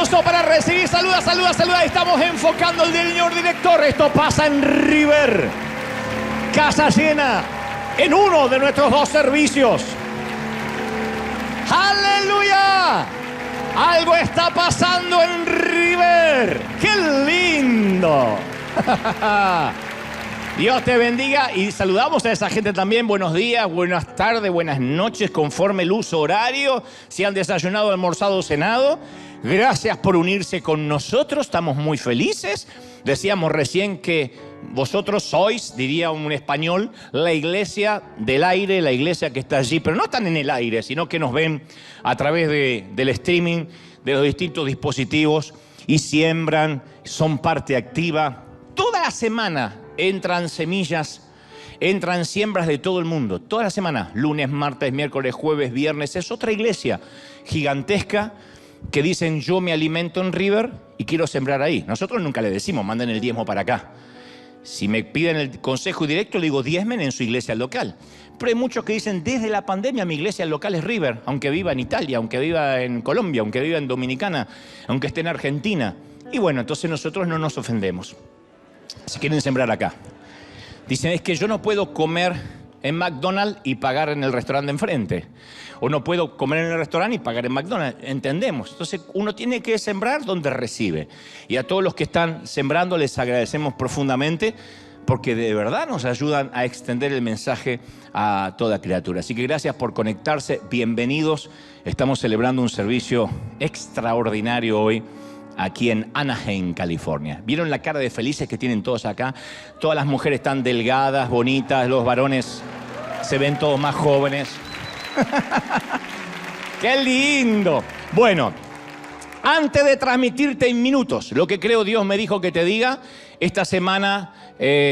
aplauso para recibir. Saluda, saluda, saluda. Estamos enfocando el señor director. Esto pasa en River. Casa llena en uno de nuestros dos servicios. ¡Aleluya! Algo está pasando en River. ¡Qué lindo! Dios te bendiga y saludamos a esa gente también. Buenos días, buenas tardes, buenas noches, conforme el uso horario. Si han desayunado, almorzado, cenado. Gracias por unirse con nosotros, estamos muy felices. Decíamos recién que vosotros sois, diría un español, la iglesia del aire, la iglesia que está allí. Pero no están en el aire, sino que nos ven a través del streaming, de los distintos dispositivos y siembran, son parte activa. Toda la semana entran semillas, entran siembras de todo el mundo. Toda la semana, lunes, martes, miércoles, jueves, viernes. Es otra iglesia gigantesca que dicen yo me alimento en River y quiero sembrar ahí. Nosotros nunca le decimos manden el diezmo para acá. Si me piden el consejo directo le digo diezmen en su iglesia local. Pero hay muchos que dicen desde la pandemia mi iglesia local es River, aunque viva en Italia, aunque viva en Colombia, aunque viva en Dominicana, aunque esté en Argentina. Y bueno, entonces nosotros no nos ofendemos. Si quieren sembrar acá. Dicen, es que yo no puedo comer en McDonald's y pagar en el restaurante de enfrente. O no puedo comer en el restaurante y pagar en McDonald's. Entendemos. Entonces, uno tiene que sembrar donde recibe. Y a todos los que están sembrando les agradecemos profundamente porque de verdad nos ayudan a extender el mensaje a toda criatura. Así que gracias por conectarse. Bienvenidos. Estamos celebrando un servicio extraordinario hoy aquí en Anaheim, California. ¿Vieron la cara de felices que tienen todos acá? Todas las mujeres están delgadas, bonitas, los varones se ven todos más jóvenes. ¡Qué lindo! Bueno, antes de transmitirte en minutos lo que creo Dios me dijo que te diga, esta semana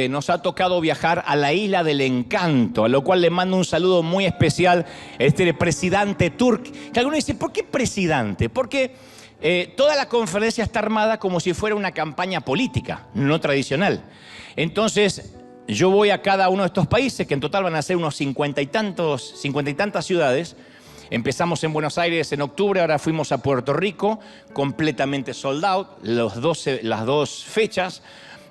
nos ha tocado viajar a la Isla del Encanto, a lo cual le mando un saludo muy especial a este presidente turco. Que algunos dicen, ¿por qué presidente? Porque toda la conferencia está armada como si fuera una campaña política, no tradicional. Entonces, yo voy a cada uno de estos países, que en total van a ser unos 50 y tantas ciudades. Empezamos en Buenos Aires en octubre, ahora fuimos a Puerto Rico, completamente sold out, las dos fechas.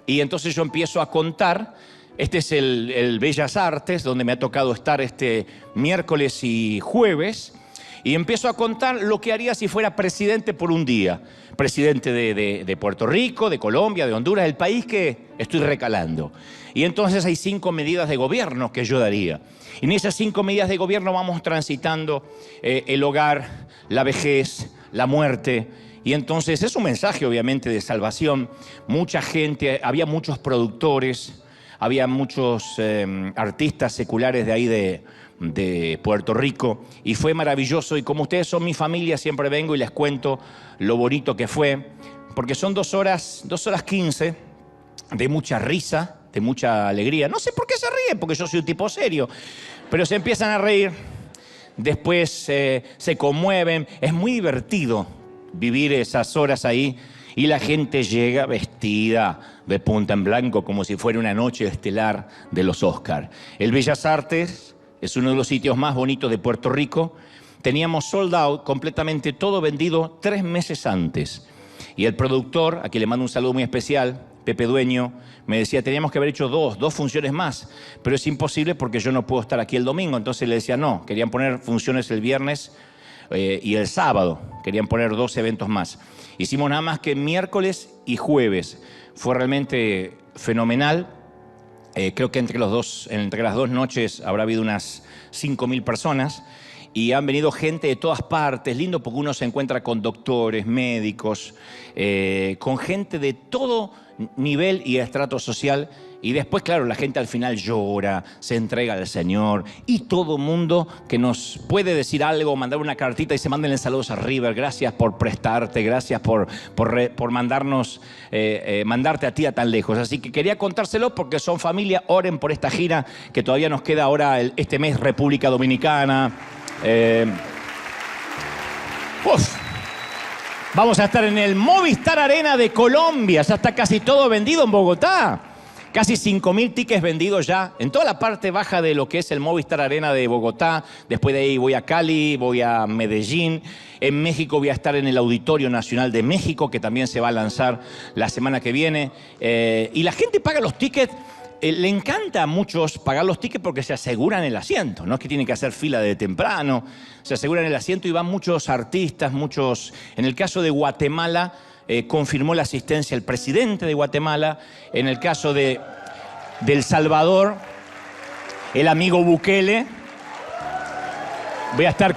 Y entonces yo empiezo a contar. Este es el Bellas Artes, donde me ha tocado estar este miércoles y jueves. Y empiezo a contar lo que haría si fuera presidente por un día. Presidente de Puerto Rico, de Colombia, de Honduras, el país que estoy recalando. Y entonces hay 5 medidas de gobierno que yo daría. Y en esas 5 medidas de gobierno vamos transitando el hogar, la vejez, la muerte. Y entonces es un mensaje obviamente de salvación. Mucha gente, había muchos productores, había muchos artistas seculares de ahí de Puerto Rico y fue maravilloso. Y como ustedes son mi familia, siempre vengo y les cuento lo bonito que fue, porque son 2 horas 15 de mucha risa, de mucha alegría. No sé por qué se ríen, porque yo soy un tipo serio, pero se empiezan a reír, después se conmueven. Es muy divertido vivir esas horas ahí y la gente llega vestida de punta en blanco como si fuera una noche estelar de los Oscar. El Bellas Artes es uno de los sitios más bonitos de Puerto Rico. Teníamos sold out, completamente todo vendido 3 meses antes. Y el productor, a quien le mando un saludo muy especial, Pepe Dueño, me decía, teníamos que haber hecho dos funciones más, pero es imposible porque yo no puedo estar aquí el domingo. Entonces le decía, no, querían poner funciones el viernes y el sábado. Querían poner 2 eventos más. Hicimos nada más que miércoles y jueves. Fue realmente fenomenal. Creo que entre las dos noches habrá habido unas 5.000 personas y han venido gente de todas partes. Lindo porque uno se encuentra con doctores, médicos, con gente de todo nivel y estrato social. Y después, claro, la gente al final llora, se entrega al Señor y todo mundo que nos puede decir algo, mandar una cartita y se manden saludos a River. Gracias por prestarte, gracias por mandarnos, mandarte a ti a tan lejos. Así que quería contárselo porque son familia. Oren por esta gira que todavía nos queda ahora este mes, República Dominicana. Vamos a estar en el Movistar Arena de Colombia. Ya está casi todo vendido en Bogotá. Casi 5.000 tickets vendidos ya en toda la parte baja de lo que es el Movistar Arena de Bogotá. Después de ahí voy a Cali, voy a Medellín. En México voy a estar en el Auditorio Nacional de México, que también se va a lanzar la semana que viene. Y la gente paga los tickets. Le encanta a muchos pagar los tickets porque se aseguran el asiento. No es que tienen que hacer fila de temprano. Se aseguran el asiento y van muchos artistas, muchos... En el caso de Guatemala... confirmó la asistencia el presidente de Guatemala. En el caso de El Salvador, el amigo Bukele. Voy a estar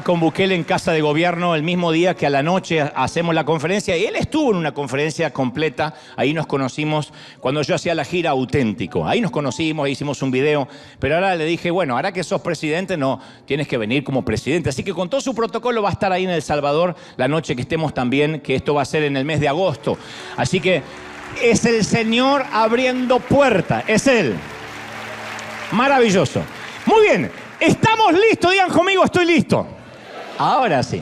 con Bukele en Casa de Gobierno el mismo día que a la noche hacemos la conferencia. Y él estuvo en una conferencia completa. Ahí nos conocimos cuando yo hacía la gira Auténtico. Ahí nos conocimos, hicimos un video. Pero ahora le dije, bueno, ahora que sos presidente, no, tienes que venir como presidente. Así que con todo su protocolo va a estar ahí en El Salvador la noche que estemos también, que esto va a ser en el mes de agosto. Así que es el Señor abriendo puertas. Es Él. Maravilloso. Muy bien. ¿Estamos listos? Digan conmigo, estoy listo. Ahora sí.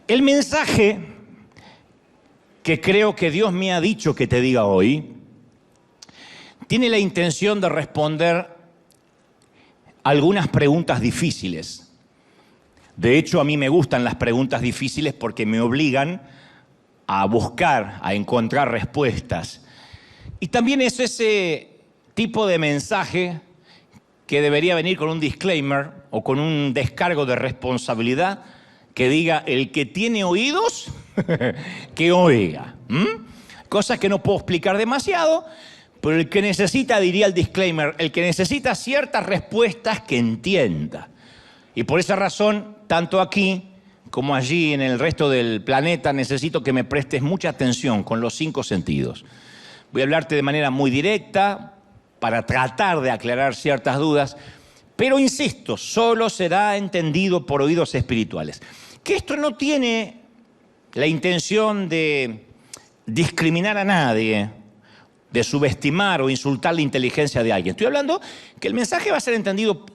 El mensaje que creo que Dios me ha dicho que te diga hoy tiene la intención de responder algunas preguntas difíciles. De hecho, a mí me gustan las preguntas difíciles porque me obligan a buscar, a encontrar respuestas. Y también es ese tipo de mensaje que debería venir con un disclaimer o con un descargo de responsabilidad que diga, el que tiene oídos, que oiga. Cosas que no puedo explicar demasiado, pero el que necesita, diría el disclaimer, el que necesita ciertas respuestas que entienda. Y por esa razón, tanto aquí como allí en el resto del planeta, necesito que me prestes mucha atención con los 5 sentidos. Voy a hablarte de manera muy directa, para tratar de aclarar ciertas dudas, pero insisto, solo será entendido por oídos espirituales. Que esto no tiene la intención de discriminar a nadie, de subestimar o insultar la inteligencia de alguien. Estoy hablando que el mensaje va a ser entendido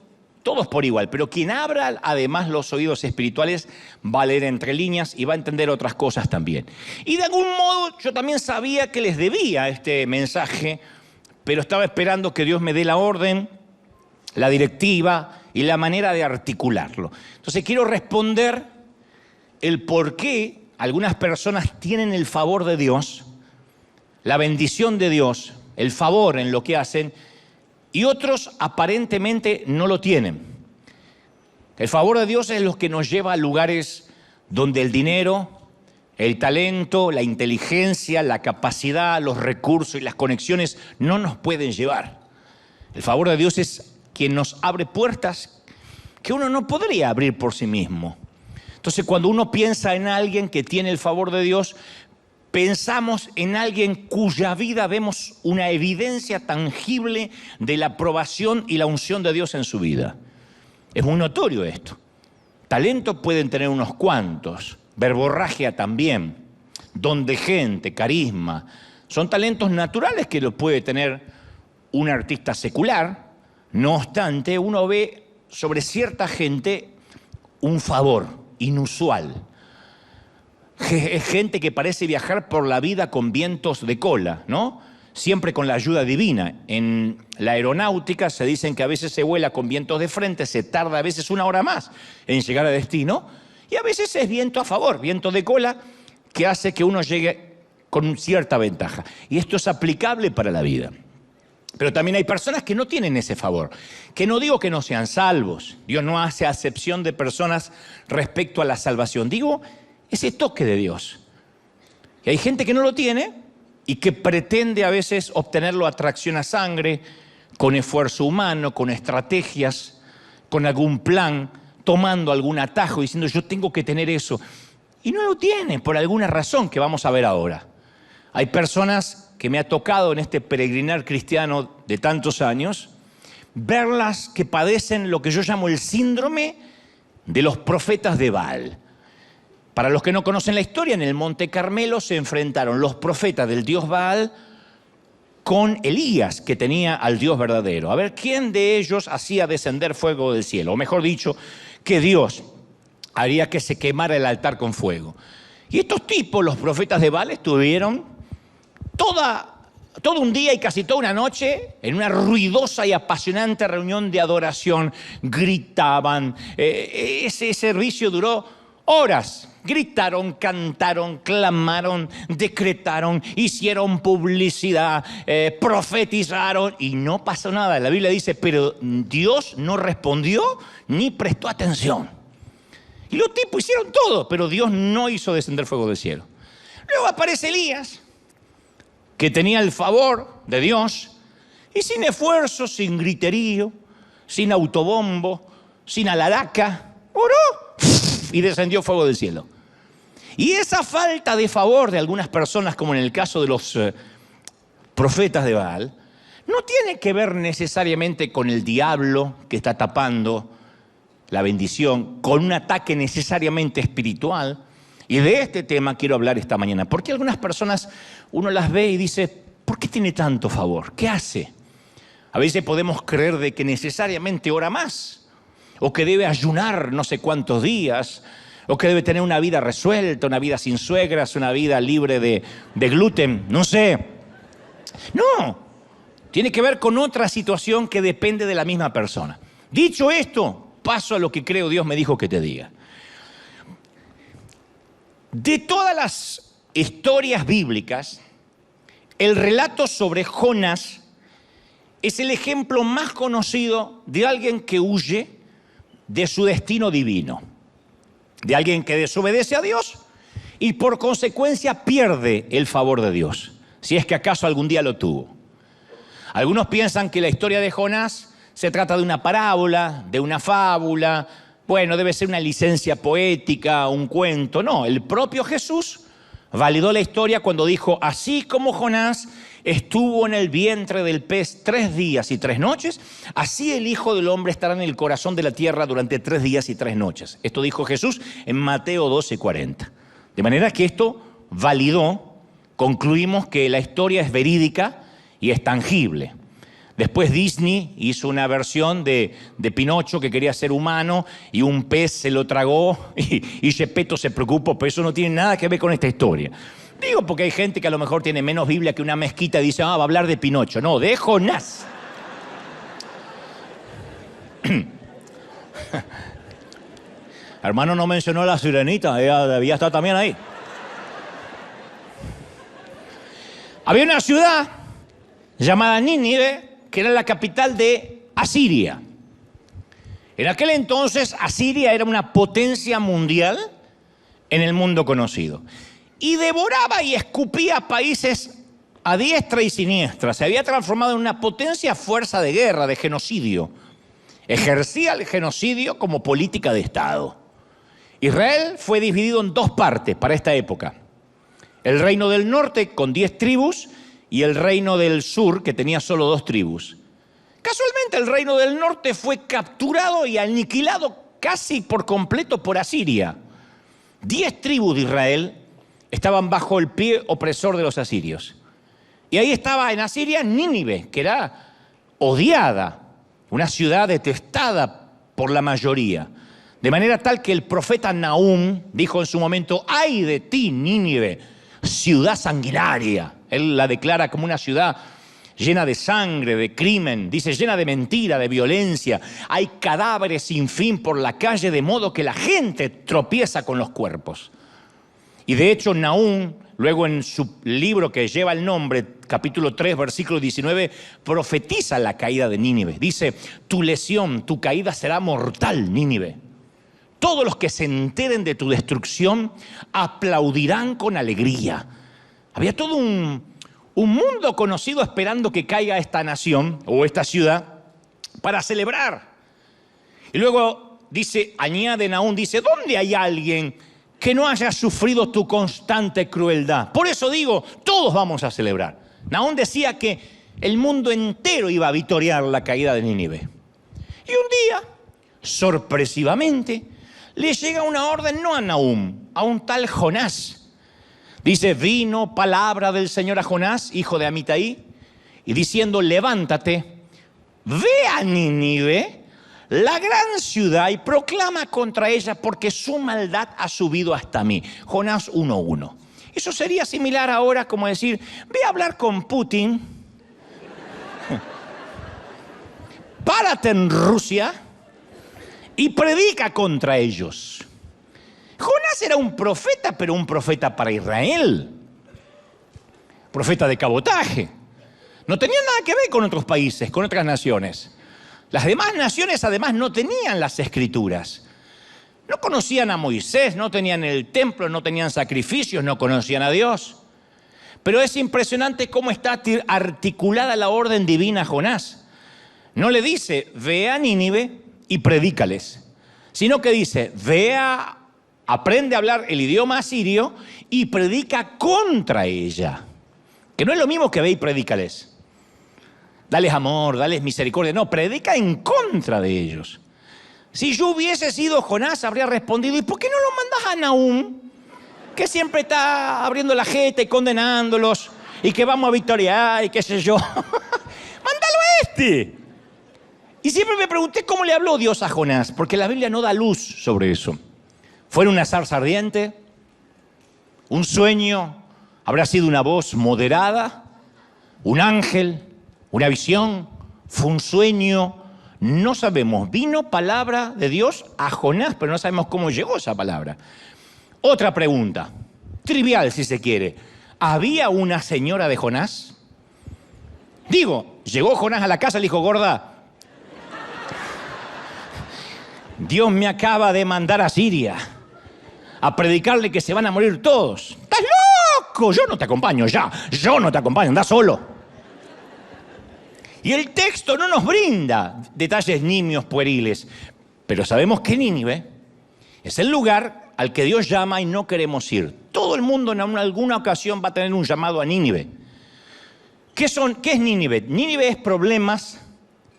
todos por igual, pero quien abra además los oídos espirituales va a leer entre líneas y va a entender otras cosas también. Y de algún modo yo también sabía que les debía este mensaje, pero estaba esperando que Dios me dé la orden, la directiva y la manera de articularlo. Entonces quiero responder el por qué algunas personas tienen el favor de Dios, la bendición de Dios, el favor en lo que hacen, y otros aparentemente no lo tienen. El favor de Dios es lo que nos lleva a lugares donde el dinero, el talento, la inteligencia, la capacidad, los recursos y las conexiones no nos pueden llevar. El favor de Dios es quien nos abre puertas que uno no podría abrir por sí mismo. Entonces, cuando uno piensa en alguien que tiene el favor de Dios, pensamos en alguien cuya vida vemos una evidencia tangible de la aprobación y la unción de Dios en su vida. Es muy notorio esto. Talento pueden tener unos cuantos. Verborragia también, don de gente, carisma. Son talentos naturales que los puede tener un artista secular. No obstante, uno ve sobre cierta gente un favor inusual. Es gente que parece viajar por la vida con vientos de cola, ¿no? Siempre con la ayuda divina. En la aeronáutica se dicen que a veces se vuela con vientos de frente, se tarda a veces 1 hora más en llegar a destino. Y a veces es viento a favor, viento de cola, que hace que uno llegue con cierta ventaja. Y esto es aplicable para la vida. Pero también hay personas que no tienen ese favor. Que no digo que no sean salvos. Dios no hace acepción de personas respecto a la salvación. Digo, ese toque de Dios. Y hay gente que no lo tiene y que pretende a veces obtenerlo a tracción a sangre, con esfuerzo humano, con estrategias, con algún plan, tomando algún atajo, diciendo yo tengo que tener eso. Y no lo tiene por alguna razón que vamos a ver ahora. Hay personas que me ha tocado en este peregrinar cristiano de tantos años, verlas que padecen lo que yo llamo el síndrome de los profetas de Baal. Para los que no conocen la historia, en el Monte Carmelo se enfrentaron los profetas del dios Baal con Elías, que tenía al Dios verdadero. A ver, ¿quién de ellos hacía descender fuego del cielo? O mejor dicho, que Dios haría que se quemara el altar con fuego. Y estos tipos, los profetas de Baal, estuvieron todo un día y casi toda una noche, en una ruidosa y apasionante reunión de adoración, gritaban. Ese servicio duró horas. Gritaron, cantaron, clamaron, decretaron, hicieron publicidad, profetizaron y no pasó nada. La Biblia dice, pero Dios no respondió ni prestó atención. Y los tipos hicieron todo, pero Dios no hizo descender fuego del cielo. Luego aparece Elías, que tenía el favor de Dios, y sin esfuerzo, sin griterío, sin autobombo, sin alaraca, oró y descendió fuego del cielo. Y esa falta de favor de algunas personas, como en el caso de los profetas de Baal, no tiene que ver necesariamente con el diablo que está tapando la bendición, con un ataque necesariamente espiritual. Y de este tema quiero hablar esta mañana, porque algunas personas uno las ve y dice, ¿por qué tiene tanto favor? ¿Qué hace? A veces podemos creer de que necesariamente ora más, o que debe ayunar no sé cuántos días, o que debe tener una vida resuelta, una vida sin suegras, una vida libre de gluten, no sé. No, tiene que ver con otra situación que depende de la misma persona. Dicho esto, paso a lo que creo Dios me dijo que te diga. De todas las historias bíblicas, el relato sobre Jonás es el ejemplo más conocido de alguien que huye de su destino divino, de alguien que desobedece a Dios y por consecuencia pierde el favor de Dios, si es que acaso algún día lo tuvo. Algunos piensan que la historia de Jonás se trata de una parábola, de una fábula. Bueno, debe ser una licencia poética, un cuento. No, el propio Jesús validó la historia cuando dijo, así como Jonás estuvo en el vientre del pez 3 días y 3 noches, así el Hijo del Hombre estará en el corazón de la tierra durante 3 días y 3 noches. Esto dijo Jesús en Mateo 12:40. De manera que esto validó, concluimos que la historia es verídica y es tangible. Después Disney hizo una versión de Pinocho que quería ser humano y un pez se lo tragó y Gepetto se preocupó, pero eso no tiene nada que ver con esta historia. Digo porque hay gente que a lo mejor tiene menos Biblia que una mezquita y dice, va a hablar de Pinocho. No, de Jonás. Hermano no mencionó a la sirenita, ella debía estar también ahí. Había una ciudad llamada Nínive, que era la capital de Asiria. En aquel entonces, Asiria era una potencia mundial en el mundo conocido. Y devoraba y escupía países a diestra y siniestra. Se había transformado en una potencia fuerza de guerra, de genocidio. Ejercía el genocidio como política de Estado. Israel fue dividido en 2 partes para esta época. El reino del norte con 10 tribus y el reino del sur que tenía solo 2 tribus. Casualmente el reino del norte fue capturado y aniquilado casi por completo por Asiria. 10 tribus de Israel estaban bajo el pie opresor de los asirios. Y ahí estaba en Asiria Nínive, que era odiada, una ciudad detestada por la mayoría. De manera tal que el profeta Nahum dijo en su momento, ¡ay de ti, Nínive, ciudad sanguinaria! Él la declara como una ciudad llena de sangre, de crimen, dice llena de mentira, de violencia. Hay cadáveres sin fin por la calle, de modo que la gente tropieza con los cuerpos. Y de hecho Nahum, luego en su libro que lleva el nombre, capítulo 3, versículo 19, profetiza la caída de Nínive. Dice, tu lesión, tu caída será mortal, Nínive. Todos los que se enteren de tu destrucción aplaudirán con alegría. Había todo un mundo conocido esperando que caiga esta nación o esta ciudad para celebrar. Y luego dice, añade Nahum, dice, ¿dónde hay alguien que no haya sufrido tu constante crueldad? Por eso digo, todos vamos a celebrar. Nahum decía que el mundo entero iba a victoriar la caída de Nínive. Y un día, sorpresivamente, le llega una orden no a Nahum, a un tal Jonás. Dice, vino palabra del Señor a Jonás, hijo de Amitai, y diciendo, levántate, ve a Nínive, la gran ciudad, y proclama contra ella porque su maldad ha subido hasta mí. Jonás 1:1. Eso sería similar ahora como decir, ve a hablar con Putin, párate en Rusia y predica contra ellos. Jonás era un profeta, pero un profeta para Israel. Profeta de cabotaje. No tenía nada que ver con otros países, con otras naciones. Las demás naciones además no tenían las escrituras. No conocían a Moisés, no tenían el templo, no tenían sacrificios, no conocían a Dios. Pero es impresionante cómo está articulada la orden divina a Jonás. No le dice, ve a Nínive y predícales, sino que dice, aprende a hablar el idioma asirio y predica contra ella. Que no es lo mismo que ve y predícales. Dales amor, dales misericordia. No, predica en contra de ellos. Si yo hubiese sido Jonás, habría respondido, ¿y por qué no lo mandas a Nahum? Que siempre está abriendo la jeta y condenándolos, y que vamos a victoriar, y qué sé yo. ¡Mándalo a este! Y siempre me pregunté cómo le habló Dios a Jonás, porque la Biblia no da luz sobre eso. ¿Fue una zarza ardiente? ¿Un sueño? ¿Habrá sido una voz moderada? ¿Un ángel? ¿Una visión? ¿Fue un sueño? No sabemos. Vino palabra de Dios a Jonás, pero no sabemos cómo llegó esa palabra. Otra pregunta, trivial si se quiere. ¿Había una señora de Jonás? Digo, llegó Jonás a la casa y le dijo, gorda, Dios me acaba de mandar a Siria a predicarle que se van a morir todos. ¡Estás loco! Yo no te acompaño ya. Yo no te acompaño, anda solo. Y el texto no nos brinda detalles nimios pueriles, pero sabemos que Nínive es el lugar al que Dios llama y no queremos ir. Todo el mundo en alguna ocasión va a tener un llamado a Nínive. ¿Qué es Nínive? Nínive es problemas,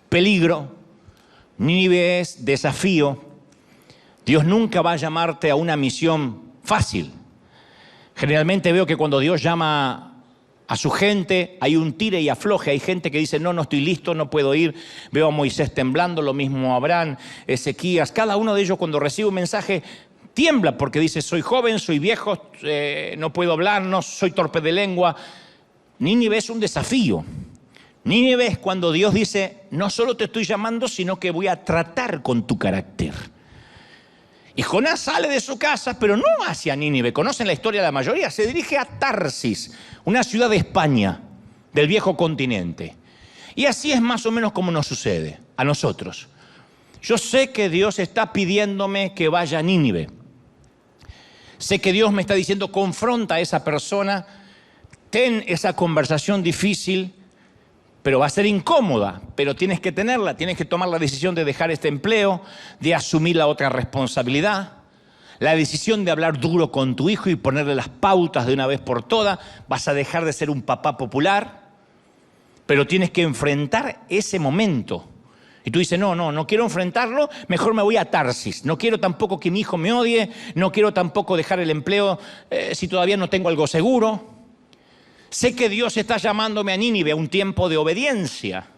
peligro. Nínive es desafío. Dios nunca va a llamarte a una misión fácil. Generalmente veo que cuando Dios llama a su gente, hay un tire y afloje. Hay gente que dice, no estoy listo, no puedo ir. Veo a Moisés temblando, lo mismo a Abraham, Ezequías. Cada uno de ellos cuando recibe un mensaje tiembla porque dice, soy joven, soy viejo, no puedo hablar, no soy torpe de lengua. Nínive es un desafío. Nínive es cuando Dios dice, no solo te estoy llamando, sino que voy a tratar con tu carácter. Y Jonás sale de su casa, pero no hacia Nínive. Conocen la historia de la mayoría. Se dirige a Tarsis, una ciudad de España, del viejo continente. Y así es más o menos como nos sucede a nosotros. Yo sé que Dios está pidiéndome que vaya a Nínive. Sé que Dios me está diciendo, confronta a esa persona, ten esa conversación difícil, pero va a ser incómoda, pero tienes que tenerla, tienes que tomar la decisión de dejar este empleo, de asumir la otra responsabilidad, la decisión de hablar duro con tu hijo y ponerle las pautas de una vez por todas. Vas a dejar de ser un papá popular, pero tienes que enfrentar ese momento. Y tú dices, no quiero enfrentarlo, mejor me voy a Tarsis. No quiero tampoco que mi hijo me odie, no quiero tampoco dejar el empleo si todavía no tengo algo seguro. Sé que Dios está llamándome a Nínive a un tiempo de obediencia.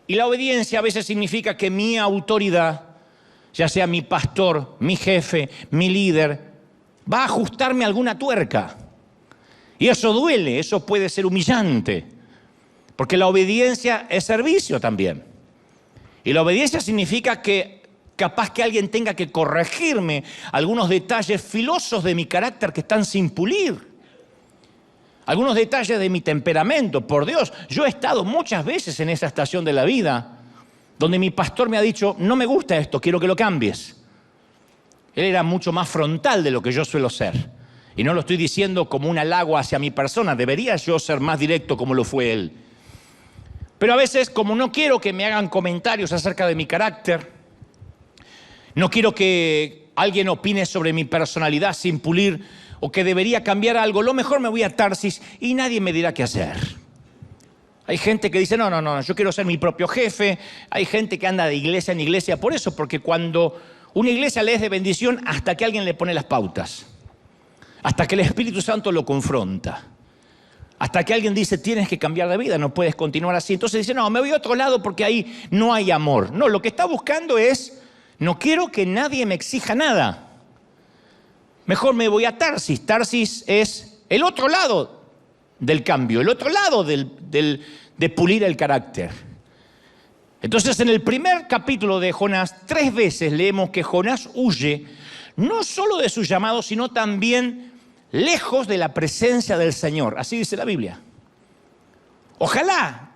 Y la obediencia a veces significa que mi autoridad, ya sea mi pastor, mi jefe, mi líder, va a ajustarme alguna tuerca. Y eso duele, eso puede ser humillante. Porque la obediencia es servicio también. Y la obediencia significa que capaz que alguien tenga que corregirme algunos detalles filosos de mi carácter que están sin pulir. Algunos detalles de mi temperamento. Por Dios, yo he estado muchas veces en esa estación de la vida donde mi pastor me ha dicho, no me gusta esto, quiero que lo cambies. Él era mucho más frontal de lo que yo suelo ser. Y no lo estoy diciendo como un halago hacia mi persona, debería yo ser más directo como lo fue él. Pero a veces, como no quiero que me hagan comentarios acerca de mi carácter, no quiero que alguien opine sobre mi personalidad sin pulir o que debería cambiar algo, lo mejor me voy a Tarsis y nadie me dirá qué hacer. Hay gente que dice, no, yo quiero ser mi propio jefe. Hay gente que anda de iglesia en iglesia por eso, porque cuando una iglesia le es de bendición hasta que alguien le pone las pautas, hasta que el Espíritu Santo lo confronta, hasta que alguien dice, tienes que cambiar de vida, no puedes continuar así. Entonces dice, no, me voy a otro lado porque ahí no hay amor. No, lo que está buscando es, no quiero que nadie me exija nada. Mejor me voy a Tarsis. Tarsis es el otro lado del cambio, el otro lado de pulir el carácter. Entonces, en el primer capítulo de Jonás, 3 veces leemos que Jonás huye, no solo de su llamado, sino también lejos de la presencia del Señor. Así dice la Biblia. Ojalá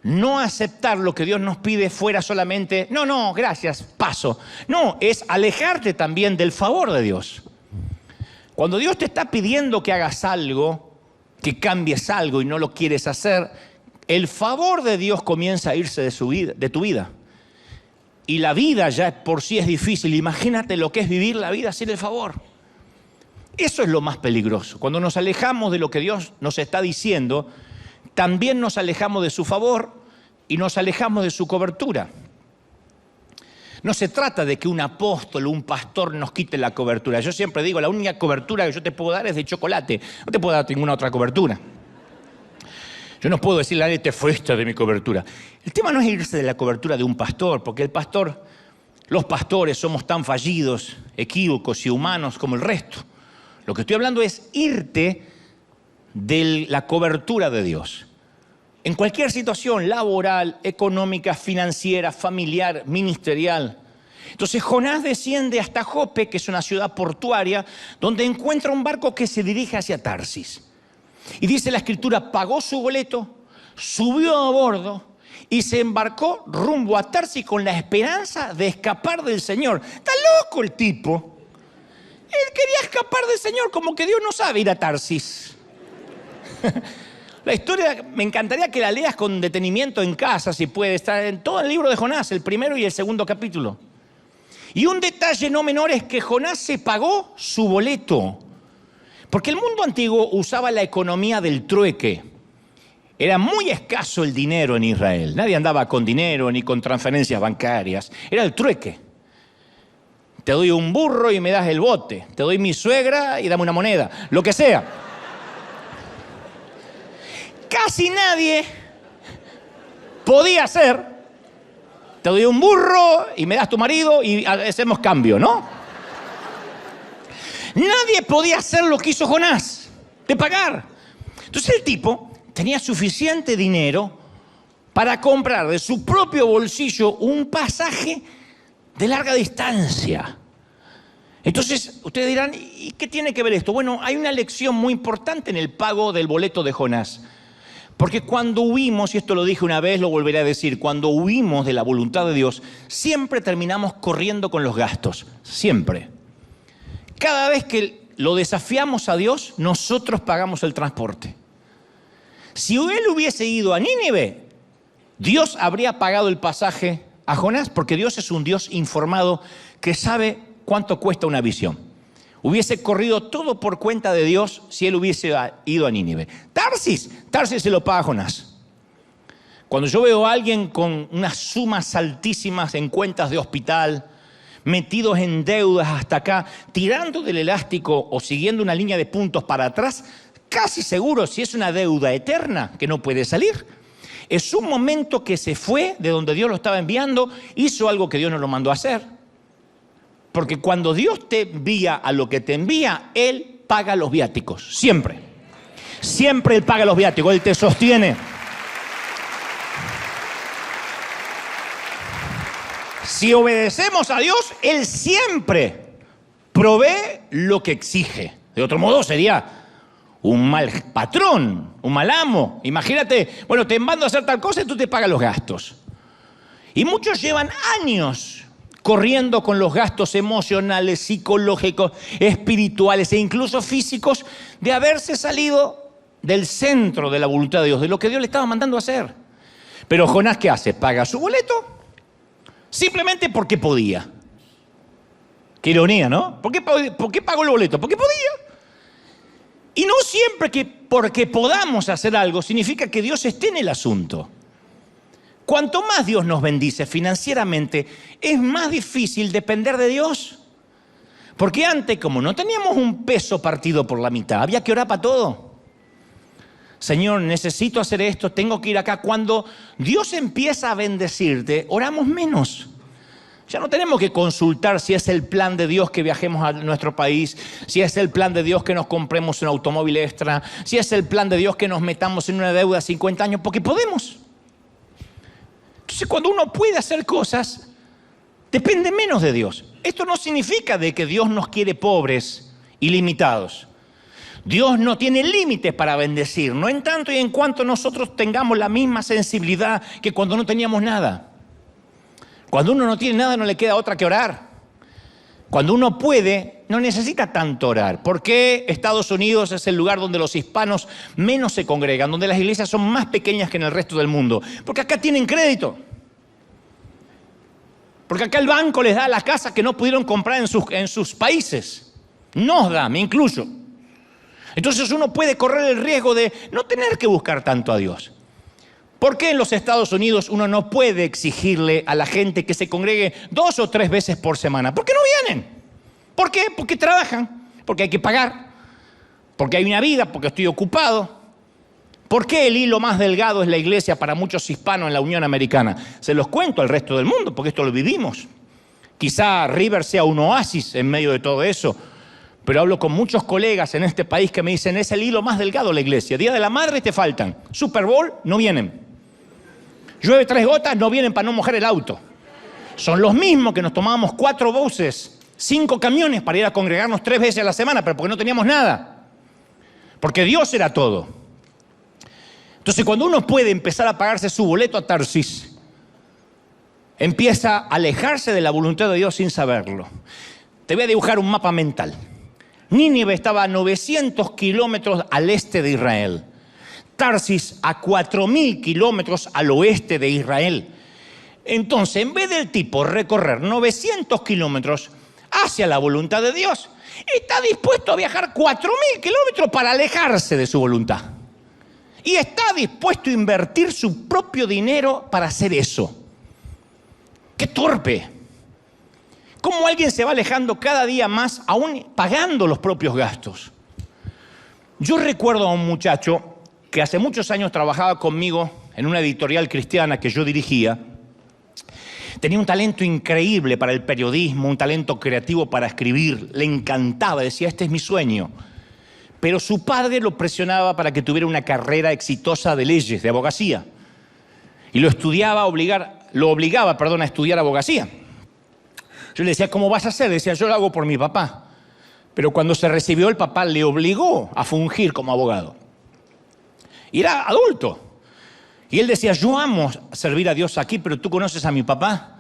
no aceptar lo que Dios nos pide fuera solamente, no, gracias, paso. No, es alejarte también del favor de Dios. Cuando Dios te está pidiendo que hagas algo, que cambies algo y no lo quieres hacer, el favor de Dios comienza a irse de tu vida. Y la vida ya por sí es difícil. Imagínate lo que es vivir la vida sin el favor. Eso es lo más peligroso. Cuando nos alejamos de lo que Dios nos está diciendo, también nos alejamos de su favor y nos alejamos de su cobertura. No se trata de que un apóstol o un pastor nos quite la cobertura. Yo siempre digo, la única cobertura que yo te puedo dar es de chocolate. No te puedo dar ninguna otra cobertura. Yo no puedo decirle a nadie, te fuiste de mi cobertura. El tema no es irse de la cobertura de un pastor, porque los pastores somos tan fallidos, equívocos y humanos como el resto. Lo que estoy hablando es irte de la cobertura de Dios. En cualquier situación laboral, económica, financiera, familiar, ministerial. Entonces Jonás desciende hasta Jope, que es una ciudad portuaria, donde encuentra un barco que se dirige hacia Tarsis. Y dice la Escritura, pagó su boleto, subió a bordo y se embarcó rumbo a Tarsis con la esperanza de escapar del Señor. Está loco el tipo. Él quería escapar del Señor, como que Dios no sabe ir a Tarsis. La historia me encantaría que la leas con detenimiento en casa, si puede. Está en todo el libro de Jonás, el primero y el segundo capítulo. Y un detalle no menor es que Jonás se pagó su boleto. Porque el mundo antiguo usaba la economía del trueque. Era muy escaso el dinero en Israel. Nadie andaba con dinero ni con transferencias bancarias. Era el trueque. Te doy un burro y me das el bote. Te doy mi suegra y dame una moneda. Lo que sea. Casi nadie podía hacer. Te doy un burro y me das tu marido y hacemos cambio, ¿no? Nadie podía hacer lo que hizo Jonás, de pagar. Entonces el tipo tenía suficiente dinero para comprar de su propio bolsillo un pasaje de larga distancia. Entonces ustedes dirán, ¿y qué tiene que ver esto? Bueno, hay una lección muy importante en el pago del boleto de Jonás. Porque cuando huimos, y esto lo dije una vez, lo volveré a decir, cuando huimos de la voluntad de Dios, siempre terminamos corriendo con los gastos, siempre. Cada vez que lo desafiamos a Dios, nosotros pagamos el transporte. Si él hubiese ido a Nínive, Dios habría pagado el pasaje a Jonás, porque Dios es un Dios informado que sabe cuánto cuesta una visión. Hubiese corrido todo por cuenta de Dios si él hubiese ido a Nínive. Tarsis se lo paga a Jonás. Cuando yo veo a alguien con unas sumas altísimas en cuentas de hospital, metidos en deudas hasta acá, tirando del elástico o siguiendo una línea de puntos para atrás, casi seguro, si es una deuda eterna que no puede salir. Es un momento que se fue de donde Dios lo estaba enviando, hizo algo que Dios no lo mandó a hacer. Porque cuando Dios te envía a lo que te envía, Él paga los viáticos, siempre. Siempre Él paga los viáticos, Él te sostiene. Si obedecemos a Dios, Él siempre provee lo que exige. De otro modo sería un mal patrón, un mal amo. Imagínate, bueno, te mando a hacer tal cosa y tú te pagas los gastos. Y muchos llevan años corriendo con los gastos emocionales, psicológicos, espirituales e incluso físicos de haberse salido del centro de la voluntad de Dios, de lo que Dios le estaba mandando a hacer. Pero Jonás, ¿qué hace? Paga su boleto. Simplemente porque podía. Qué ironía, ¿no? ¿Por qué pagó el boleto? Porque podía. Y no siempre que porque podamos hacer algo significa que Dios esté en el asunto. Cuanto más Dios nos bendice financieramente, es más difícil depender de Dios. Porque antes, como no teníamos un peso partido por la mitad, había que orar para todo. Señor, necesito hacer esto, tengo que ir acá. Cuando Dios empieza a bendecirte, oramos menos. Ya no tenemos que consultar si es el plan de Dios que viajemos a nuestro país, si es el plan de Dios que nos compremos un automóvil extra, si es el plan de Dios que nos metamos en una deuda de 50 años, porque podemos. Entonces, cuando uno puede hacer cosas, depende menos de Dios. Esto no significa de que Dios nos quiere pobres y limitados. Dios no tiene límites para bendecir, no en tanto y en cuanto nosotros tengamos la misma sensibilidad que cuando no teníamos nada. Cuando uno no tiene nada, no le queda otra que orar. Cuando uno puede, no necesita tanto orar. ¿Por qué Estados Unidos es el lugar donde los hispanos menos se congregan, donde las iglesias son más pequeñas que en el resto del mundo? Porque acá tienen crédito. Porque acá el banco les da las casas que no pudieron comprar en sus países. Nos da, me incluyo. Entonces uno puede correr el riesgo de no tener que buscar tanto a Dios. ¿Por qué en los Estados Unidos uno no puede exigirle a la gente que se congregue 2 o 3 veces por semana? ¿Por qué no vienen? ¿Por qué? Porque trabajan, porque hay que pagar, porque hay una vida, porque estoy ocupado. ¿Por qué el hilo más delgado es la iglesia para muchos hispanos en la Unión Americana? Se los cuento al resto del mundo, porque esto lo vivimos. Quizá River sea un oasis en medio de todo eso, pero hablo con muchos colegas en este país que me dicen, es el hilo más delgado la iglesia. Día de la Madre te faltan, Super Bowl no vienen. Llueve 3 gotas, no vienen para no mojar el auto. Son los mismos que nos tomábamos 4 buses, 5 camiones para ir a congregarnos 3 veces a la semana, pero porque no teníamos nada. Porque Dios era todo. Entonces, cuando uno puede empezar a pagarse su boleto a Tarsis, empieza a alejarse de la voluntad de Dios sin saberlo. Te voy a dibujar un mapa mental. Nínive estaba a 900 kilómetros al este de Israel. Tarsis a 4.000 kilómetros al oeste de Israel. Entonces, en vez del tipo recorrer 900 kilómetros hacia la voluntad de Dios, está dispuesto a viajar 4.000 kilómetros para alejarse de su voluntad. Y está dispuesto a invertir su propio dinero para hacer eso. ¡Qué torpe! ¿Cómo alguien se va alejando cada día más, aún pagando los propios gastos? Yo recuerdo a un muchacho que hace muchos años trabajaba conmigo en una editorial cristiana que yo dirigía. Tenía un talento increíble para el periodismo, un talento creativo para escribir. Le encantaba, decía, este es mi sueño. Pero su padre lo presionaba para que tuviera una carrera exitosa de leyes, de abogacía. Y lo obligaba a estudiar abogacía. Yo le decía, ¿cómo vas a hacer? Decía, yo lo hago por mi papá. Pero cuando se recibió, el papá le obligó a fungir como abogado. Y era adulto. Y él decía, yo amo servir a Dios aquí, pero tú conoces a mi papá.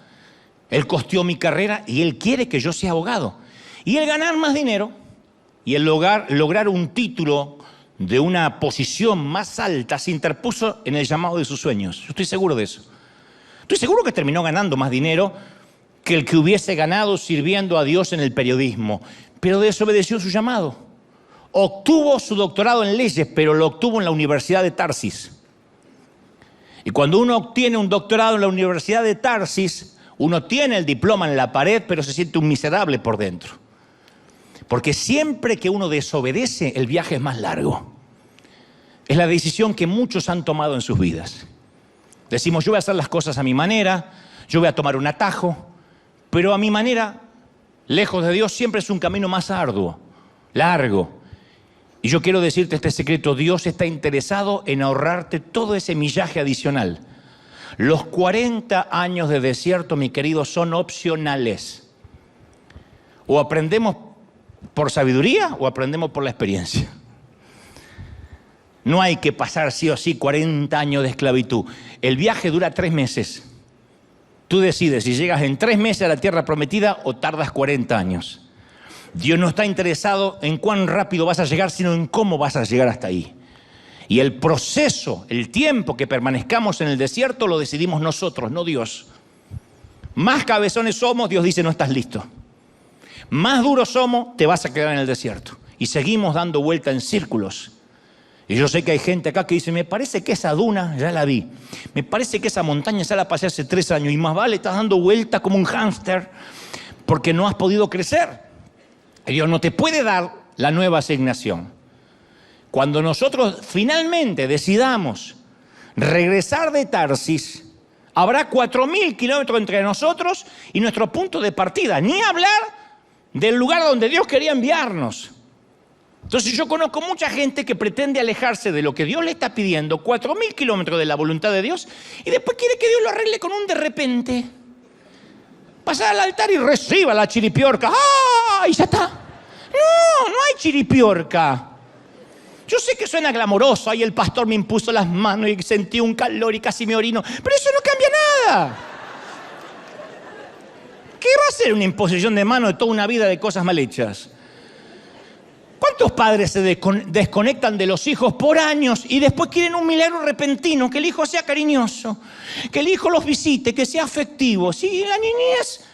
Él costeó mi carrera y él quiere que yo sea abogado. Y el ganar más dinero y el lograr un título de una posición más alta se interpuso en el llamado de sus sueños. Yo estoy seguro de eso. Estoy seguro que terminó ganando más dinero que el que hubiese ganado sirviendo a Dios en el periodismo. Pero desobedeció su llamado. Obtuvo su doctorado en leyes, pero lo obtuvo en la Universidad de Tarsis. Y cuando uno obtiene un doctorado en la Universidad de Tarsis, uno tiene el diploma en la pared, pero se siente un miserable por dentro. Porque siempre que uno desobedece, el viaje es más largo. Es la decisión que muchos han tomado en sus vidas. Decimos, yo voy a hacer las cosas a mi manera, yo voy a tomar un atajo, pero a mi manera, lejos de Dios, siempre es un camino más arduo, largo. Y yo quiero decirte este secreto, Dios está interesado en ahorrarte todo ese millaje adicional. Los 40 años de desierto, mi querido, son opcionales. O aprendemos por sabiduría o aprendemos por la experiencia. No hay que pasar sí o sí 40 años de esclavitud. El viaje dura 3 meses. Tú decides si llegas en 3 meses a la tierra prometida o tardas 40 años. Dios no está interesado en cuán rápido vas a llegar, sino en cómo vas a llegar hasta ahí. Y el proceso, el tiempo que permanezcamos en el desierto, lo decidimos nosotros, no Dios. Más cabezones somos, Dios dice, no estás listo. Más duros somos, te vas a quedar en el desierto. Y seguimos dando vuelta en círculos. Y yo sé que hay gente acá que dice, me parece que esa duna ya la vi. Me parece que esa montaña ya la pasé hace 3 años. Y más vale, estás dando vuelta como un hámster porque no has podido crecer. Dios no te puede dar la nueva asignación. Cuando nosotros finalmente decidamos regresar de Tarsis Habrá 4.000 kilómetros entre nosotros y nuestro punto de partida. Ni hablar del lugar donde Dios quería enviarnos. Entonces yo conozco mucha gente que pretende alejarse de lo que Dios le está pidiendo, 4.000 kilómetros de la voluntad de Dios, y después quiere que Dios lo arregle con un de repente. Pasar al altar y reciba la chiripiorca. ¡Ah! Y ya está. No hay chiripiorca. Yo sé que suena glamoroso, ahí el pastor me impuso las manos y sentí un calor y casi me orino, pero eso no cambia nada. ¿Qué va a ser una imposición de manos de toda una vida de cosas mal hechas? ¿Cuántos padres se desconectan de los hijos por años y después quieren un milagro repentino, que el hijo sea cariñoso, que el hijo los visite, que sea afectivo? Si la niñez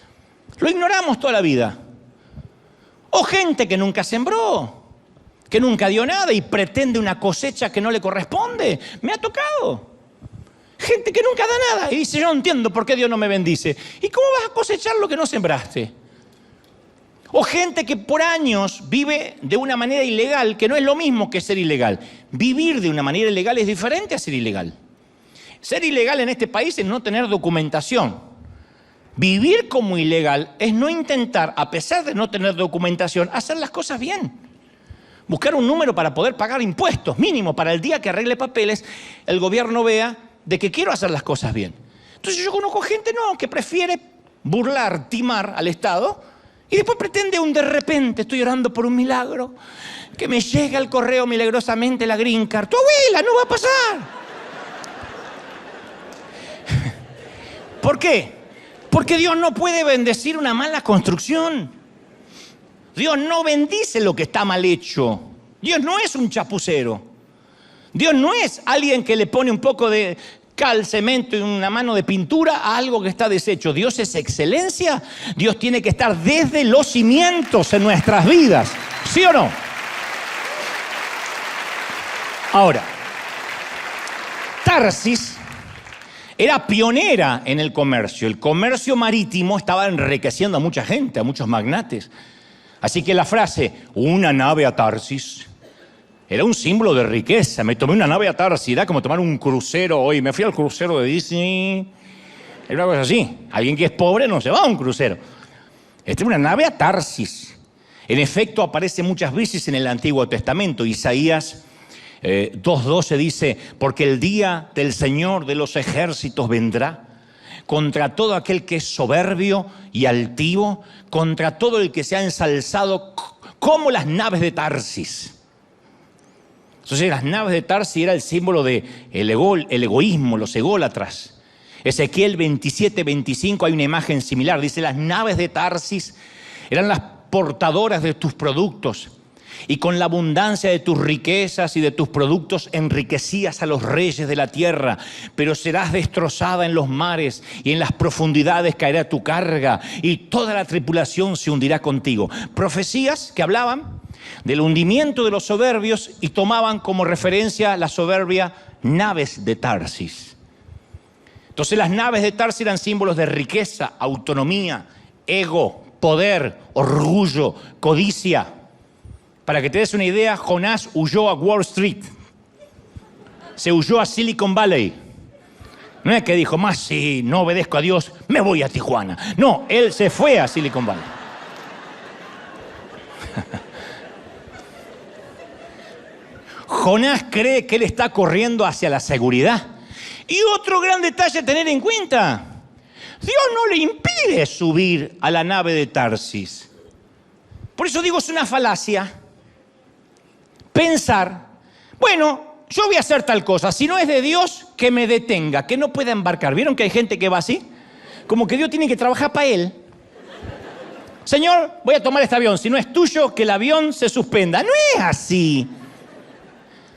lo ignoramos toda la vida. O gente que nunca sembró, que nunca dio nada y pretende una cosecha que no le corresponde. Me ha tocado. Gente que nunca da nada y dice, yo no entiendo por qué Dios no me bendice. ¿Y cómo vas a cosechar lo que no sembraste? O gente que por años vive de una manera ilegal, que no es lo mismo que ser ilegal. Vivir de una manera ilegal es diferente a ser ilegal. Ser ilegal en este país es no tener documentación. Vivir como ilegal es no intentar, a pesar de no tener documentación, hacer las cosas bien. Buscar un número para poder pagar impuestos, mínimo, para el día que arregle papeles, el gobierno vea de que quiero hacer las cosas bien. Entonces yo conozco gente que prefiere burlar, timar al Estado y después pretende un de repente, estoy orando por un milagro, que me llegue al correo milagrosamente la green card. ¡Tu abuela, no va a pasar! ¿Por qué? Porque Dios no puede bendecir una mala construcción. Dios no bendice lo que está mal hecho. Dios no es un chapucero. Dios no es alguien que le pone un poco de cal, cemento y una mano de pintura a algo que está deshecho. Dios es excelencia. Dios tiene que estar desde los cimientos en nuestras vidas. ¿Sí o no? Ahora, Tarsis era pionera en el comercio. El comercio marítimo estaba enriqueciendo a mucha gente, a muchos magnates. Así que la frase, una nave a Tarsis, era un símbolo de riqueza. Me tomé una nave a Tarsis, era como tomar un crucero hoy. Me fui al crucero de Disney. Era una cosa así. Alguien que es pobre no se va a un crucero. Esta es una nave a Tarsis. En efecto, aparece muchas veces en el Antiguo Testamento. Isaías 2:12 dice, porque el día del Señor de los ejércitos vendrá contra todo aquel que es soberbio y altivo, contra todo el que se ha ensalzado como las naves de Tarsis. Entonces las naves de Tarsis era el símbolo del egoísmo, los ególatras. Ezequiel 27:25 hay una imagen similar. Dice, las naves de Tarsis eran las portadoras de tus productos y con la abundancia de tus riquezas y de tus productos enriquecías a los reyes de la tierra, pero serás destrozada en los mares y en las profundidades caerá tu carga y toda la tripulación se hundirá contigo. Profecías que hablaban del hundimiento de los soberbios y tomaban como referencia la soberbia naves de Tarsis. Entonces las naves de Tarsis eran símbolos de riqueza, autonomía, ego, poder, orgullo, codicia. Para que te des una idea, Jonás huyó a Wall Street. Se huyó a Silicon Valley. No es que dijo, más si no obedezco a Dios, me voy a Tijuana. No, él se fue a Silicon Valley. Jonás cree que él está corriendo hacia la seguridad. Y otro gran detalle a tener en cuenta. Dios no le impide subir a la nave de Tarsis. Por eso digo, es una falacia pensar, bueno, yo voy a hacer tal cosa, si no es de Dios, que me detenga, que no pueda embarcar. ¿Vieron que hay gente que va así? Como que Dios tiene que trabajar para él. Señor, voy a tomar este avión, si no es tuyo, que el avión se suspenda. No es así.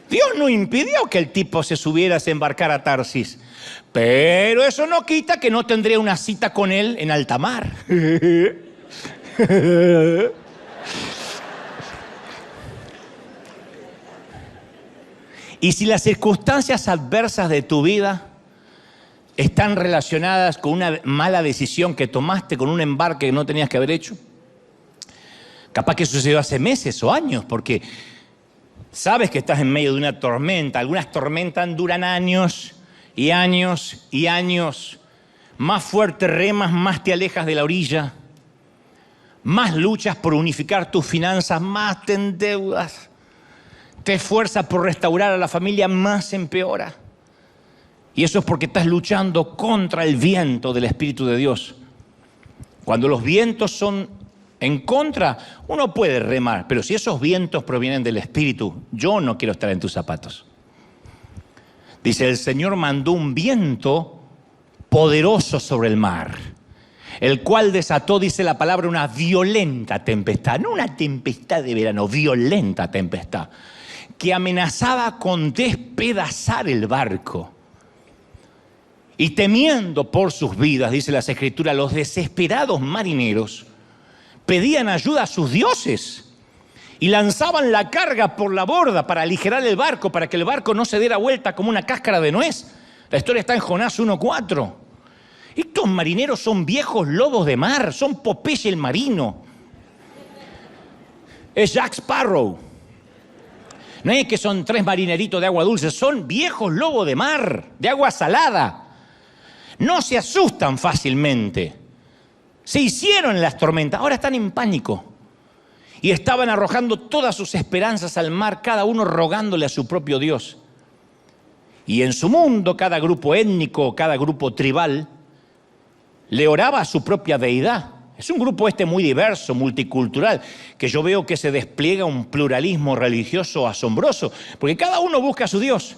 Dios no impidió que el tipo se subiera, se embarcara a Tarsis. Pero eso no quita que no tendría una cita con él en alta mar. Y si las circunstancias adversas de tu vida están relacionadas con una mala decisión que tomaste, con un embarque que no tenías que haber hecho, capaz que sucedió hace meses o años, porque sabes que estás en medio de una tormenta. Algunas tormentas duran años y años y años. más fuerte remas, más te alejas de la orilla, más luchas por unificar tus finanzas, más te endeudas, te esfuerzas por restaurar a la familia, más empeora. Y eso es porque estás luchando contra el viento del Espíritu de Dios. Cuando los vientos son en contra, uno puede remar, pero si esos vientos provienen del Espíritu, yo no quiero estar en tus zapatos. Dice, el Señor mandó un viento poderoso sobre el mar, el cual desató, dice la palabra, una violenta tempestad, no una tempestad de verano, violenta tempestad, que amenazaba con despedazar el barco. Y temiendo por sus vidas, dice las Escrituras, los desesperados marineros pedían ayuda a sus dioses y lanzaban la carga por la borda para aligerar el barco, para que el barco no se diera vuelta como una cáscara de nuez. La historia está en Jonás 1:4. Estos marineros son viejos lobos de mar, son Popeye el marino. Es Jack Sparrow. No es que son 3 marineritos de agua dulce, son viejos lobos de mar, de agua salada. No se asustan fácilmente. Se hicieron en las tormentas, ahora están en pánico. Y estaban arrojando todas sus esperanzas al mar, cada uno rogándole a su propio Dios. Y en su mundo, cada grupo étnico, cada grupo tribal, le oraba a su propia deidad. Es un grupo muy diverso, multicultural, que yo veo que se despliega un pluralismo religioso asombroso, porque cada uno busca a su Dios.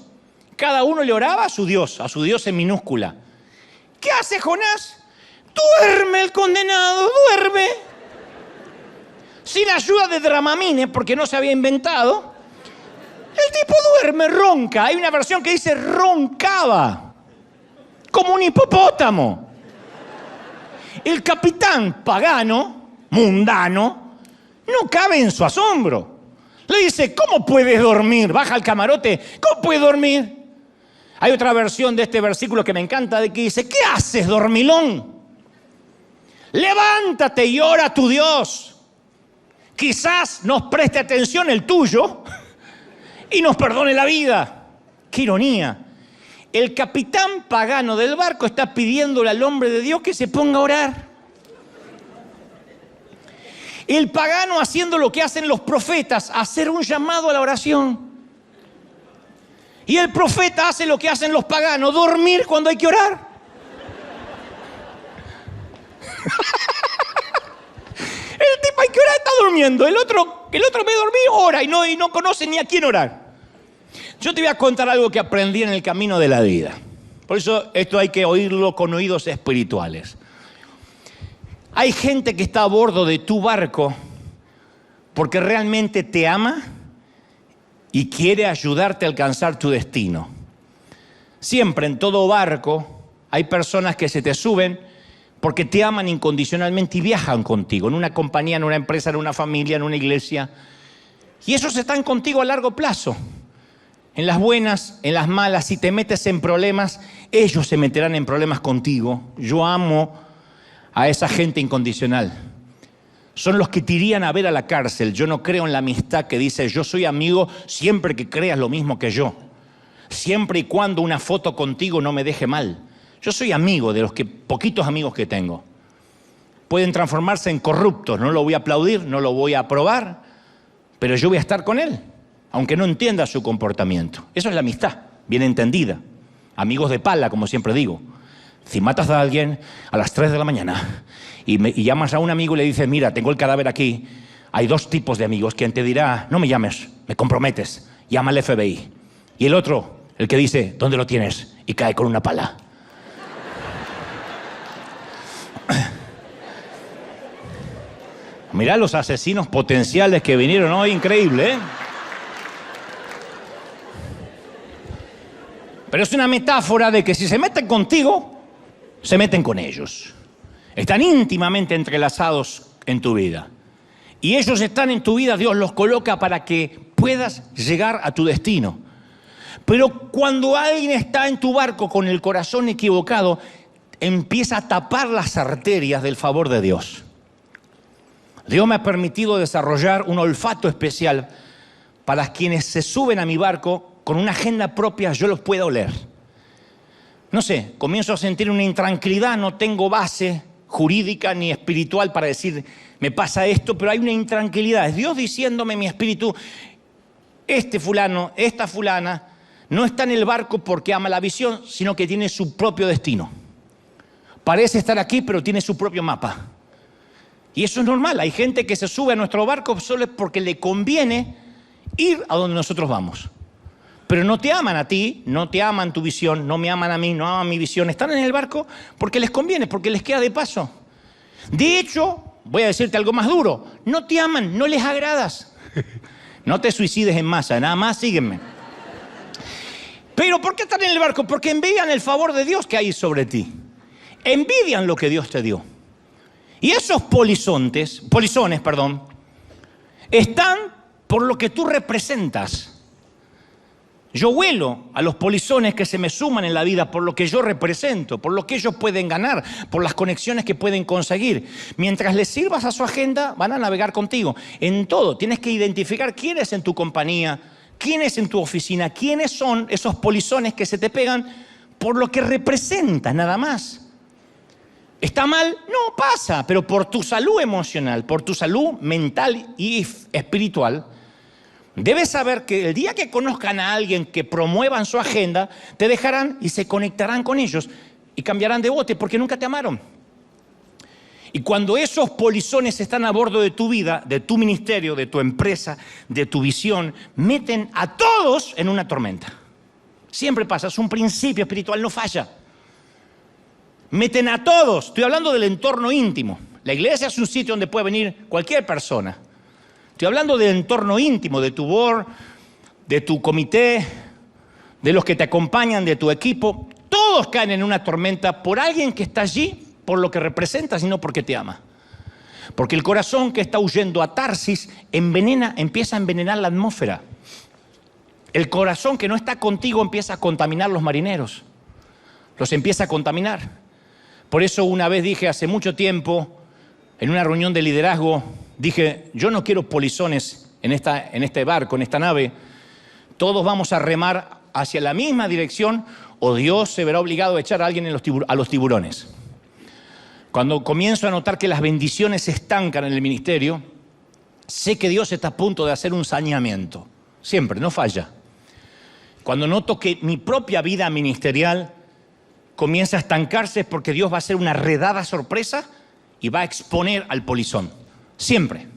Cada uno le oraba a su Dios en minúscula. ¿Qué hace Jonás? Duerme el condenado, duerme. Sin ayuda de Dramamine, porque no se había inventado. El tipo duerme, ronca. Hay una versión que dice roncaba, como un hipopótamo. El capitán pagano, mundano, no cabe en su asombro. Le dice, ¿cómo puedes dormir? Baja al camarote, ¿cómo puedes dormir? Hay otra versión de este versículo que me encanta, de que dice, ¿qué haces, dormilón? Levántate y ora a tu Dios. Quizás nos preste atención el tuyo y nos perdone la vida. ¡Qué ironía! El capitán pagano del barco está pidiéndole al hombre de Dios que se ponga a orar. El pagano haciendo lo que hacen los profetas, hacer un llamado a la oración. Y el profeta hace lo que hacen los paganos, dormir cuando hay que orar. El tipo hay que orar, está durmiendo. El otro ve dormir, ora y no conoce ni a quién orar. Yo te voy a contar algo que aprendí en el camino de la vida. Por eso esto hay que oírlo con oídos espirituales. Hay gente que está a bordo de tu barco porque realmente te ama y quiere ayudarte a alcanzar tu destino. Siempre en todo barco hay personas que se te suben porque te aman incondicionalmente y viajan contigo, en una compañía, en una empresa, en una familia, en una iglesia. Y esos están contigo a largo plazo. En las buenas, en las malas, si te metes en problemas, ellos se meterán en problemas contigo. Yo amo a esa gente incondicional. Son los que te irían a ver a la cárcel. Yo no creo en la amistad que dice, yo soy amigo siempre que creas lo mismo que yo. Siempre y cuando una foto contigo no me deje mal. Yo soy amigo de los poquitos amigos que tengo. Pueden transformarse en corruptos, no lo voy a aplaudir, no lo voy a aprobar, pero yo voy a estar con él, aunque no entienda su comportamiento. Eso es la amistad, bien entendida. Amigos de pala, como siempre digo. Si matas a alguien a las 3 de la mañana y llamas a un amigo y le dices, mira, tengo el cadáver aquí, hay 2 tipos de amigos. Quien te dirá, no me llames, me comprometes, llama al FBI. Y el otro, el que dice, ¿dónde lo tienes? Y cae con una pala. Mirá los asesinos potenciales que vinieron hoy, increíble, ¿eh? Pero es una metáfora de que si se meten contigo, se meten con ellos. Están íntimamente entrelazados en tu vida. Y ellos están en tu vida, Dios los coloca para que puedas llegar a tu destino. Pero cuando alguien está en tu barco con el corazón equivocado, empieza a tapar las arterias del favor de Dios. Dios me ha permitido desarrollar un olfato especial para quienes se suben a mi barco con una agenda propia, yo los pueda oler. no sé, comienzo a sentir una intranquilidad, no tengo base jurídica ni espiritual para decir, me pasa esto, pero hay una intranquilidad. Es Dios diciéndome, mi espíritu, este fulano, esta fulana, no está en el barco porque ama la visión, sino que tiene su propio destino. Parece estar aquí, pero tiene su propio mapa. Y eso es normal. Hay gente que se sube a nuestro barco solo porque le conviene ir a donde nosotros vamos. Pero no te aman a ti, no te aman tu visión, no me aman a mí, no aman mi visión. Están en el barco porque les conviene, porque les queda de paso. De hecho, voy a decirte algo más duro. No te aman, no les agradas. No te suicides en masa, nada más sígueme. Pero ¿por qué están en el barco? Porque envidian el favor de Dios que hay sobre ti. Envidian lo que Dios te dio. Y esos polizones, están por lo que tú representas. Yo huelo a los polizones que se me suman en la vida por lo que yo represento, por lo que ellos pueden ganar, por las conexiones que pueden conseguir. Mientras les sirvas a su agenda, van a navegar contigo. En todo, tienes que identificar quién es en tu compañía, quién es en tu oficina, quiénes son esos polizones que se te pegan por lo que representas, nada más. ¿Está mal? No, pasa, pero por tu salud emocional, por tu salud mental y espiritual, debes saber que el día que conozcan a alguien que promuevan su agenda, te dejarán y se conectarán con ellos y cambiarán de bote porque nunca te amaron. Y cuando esos polizones están a bordo de tu vida, de tu ministerio, de tu empresa, de tu visión, meten a todos en una tormenta. Siempre pasa, es un principio espiritual, no falla. Meten a todos, estoy hablando del entorno íntimo. La iglesia es un sitio donde puede venir cualquier persona. Estoy hablando del entorno íntimo, de tu board, de tu comité, de los que te acompañan, de tu equipo. Todos caen en una tormenta por alguien que está allí, por lo que representas y no porque te ama. Porque el corazón que está huyendo a Tarsis empieza a envenenar la atmósfera. El corazón que no está contigo empieza a contaminar los marineros. Los empieza a contaminar. Por eso una vez dije hace mucho tiempo, en una reunión de liderazgo, dije, yo no quiero polizones en este barco, en esta nave. Todos vamos a remar hacia la misma dirección o Dios se verá obligado a echar a alguien a los tiburones. Cuando comienzo a notar que las bendiciones se estancan en el ministerio, sé que Dios está a punto de hacer un saneamiento. Siempre, no falla. Cuando noto que mi propia vida ministerial comienza a estancarse es porque Dios va a hacer una redada sorpresa y va a exponer al polizón. Siempre.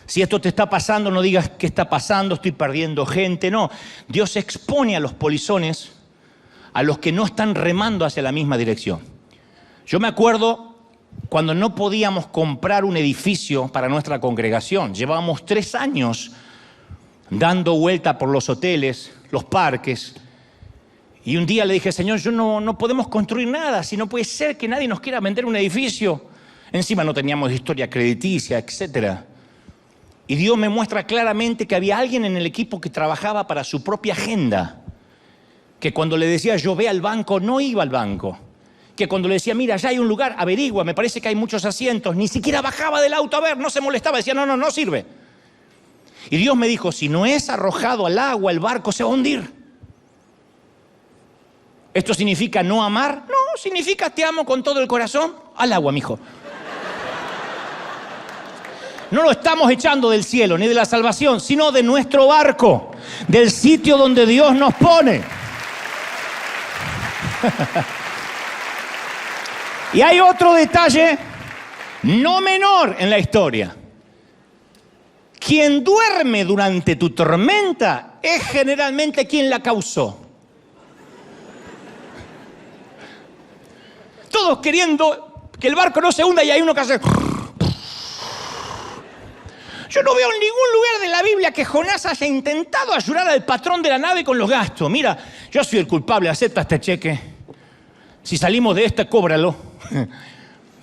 Si esto te está pasando, no digas qué está pasando, estoy perdiendo gente. No, Dios expone a los polizones, a los que no están remando hacia la misma dirección. Yo me acuerdo cuando no podíamos comprar un edificio para nuestra congregación. Llevábamos 3 años dando vuelta por los hoteles, los parques. Y un día le dije, Señor, no podemos construir nada, si no puede ser que nadie nos quiera vender un edificio. Encima no teníamos historia crediticia, etc. Y Dios me muestra claramente que había alguien en el equipo que trabajaba para su propia agenda. Que cuando le decía yo ve al banco, no iba al banco. Que cuando le decía, mira, ya hay un lugar, averigua, me parece que hay muchos asientos. Ni siquiera bajaba del auto a ver, no se molestaba, decía, no sirve. Y Dios me dijo, si no es arrojado al agua, el barco se va a hundir. ¿Esto significa no amar? No, significa te amo con todo el corazón. Al agua, mijo. No lo estamos echando del cielo ni de la salvación, sino de nuestro barco, del sitio donde Dios nos pone. Y hay otro detalle no menor en la historia. Quien duerme durante tu tormenta es generalmente quien la causó. Todos queriendo que el barco no se hunda y hay uno que hace... Yo no veo en ningún lugar de la Biblia que Jonás haya intentado ayudar al patrón de la nave con los gastos. Mira, yo soy el culpable, acepta este cheque. Si salimos de esta, cóbralo.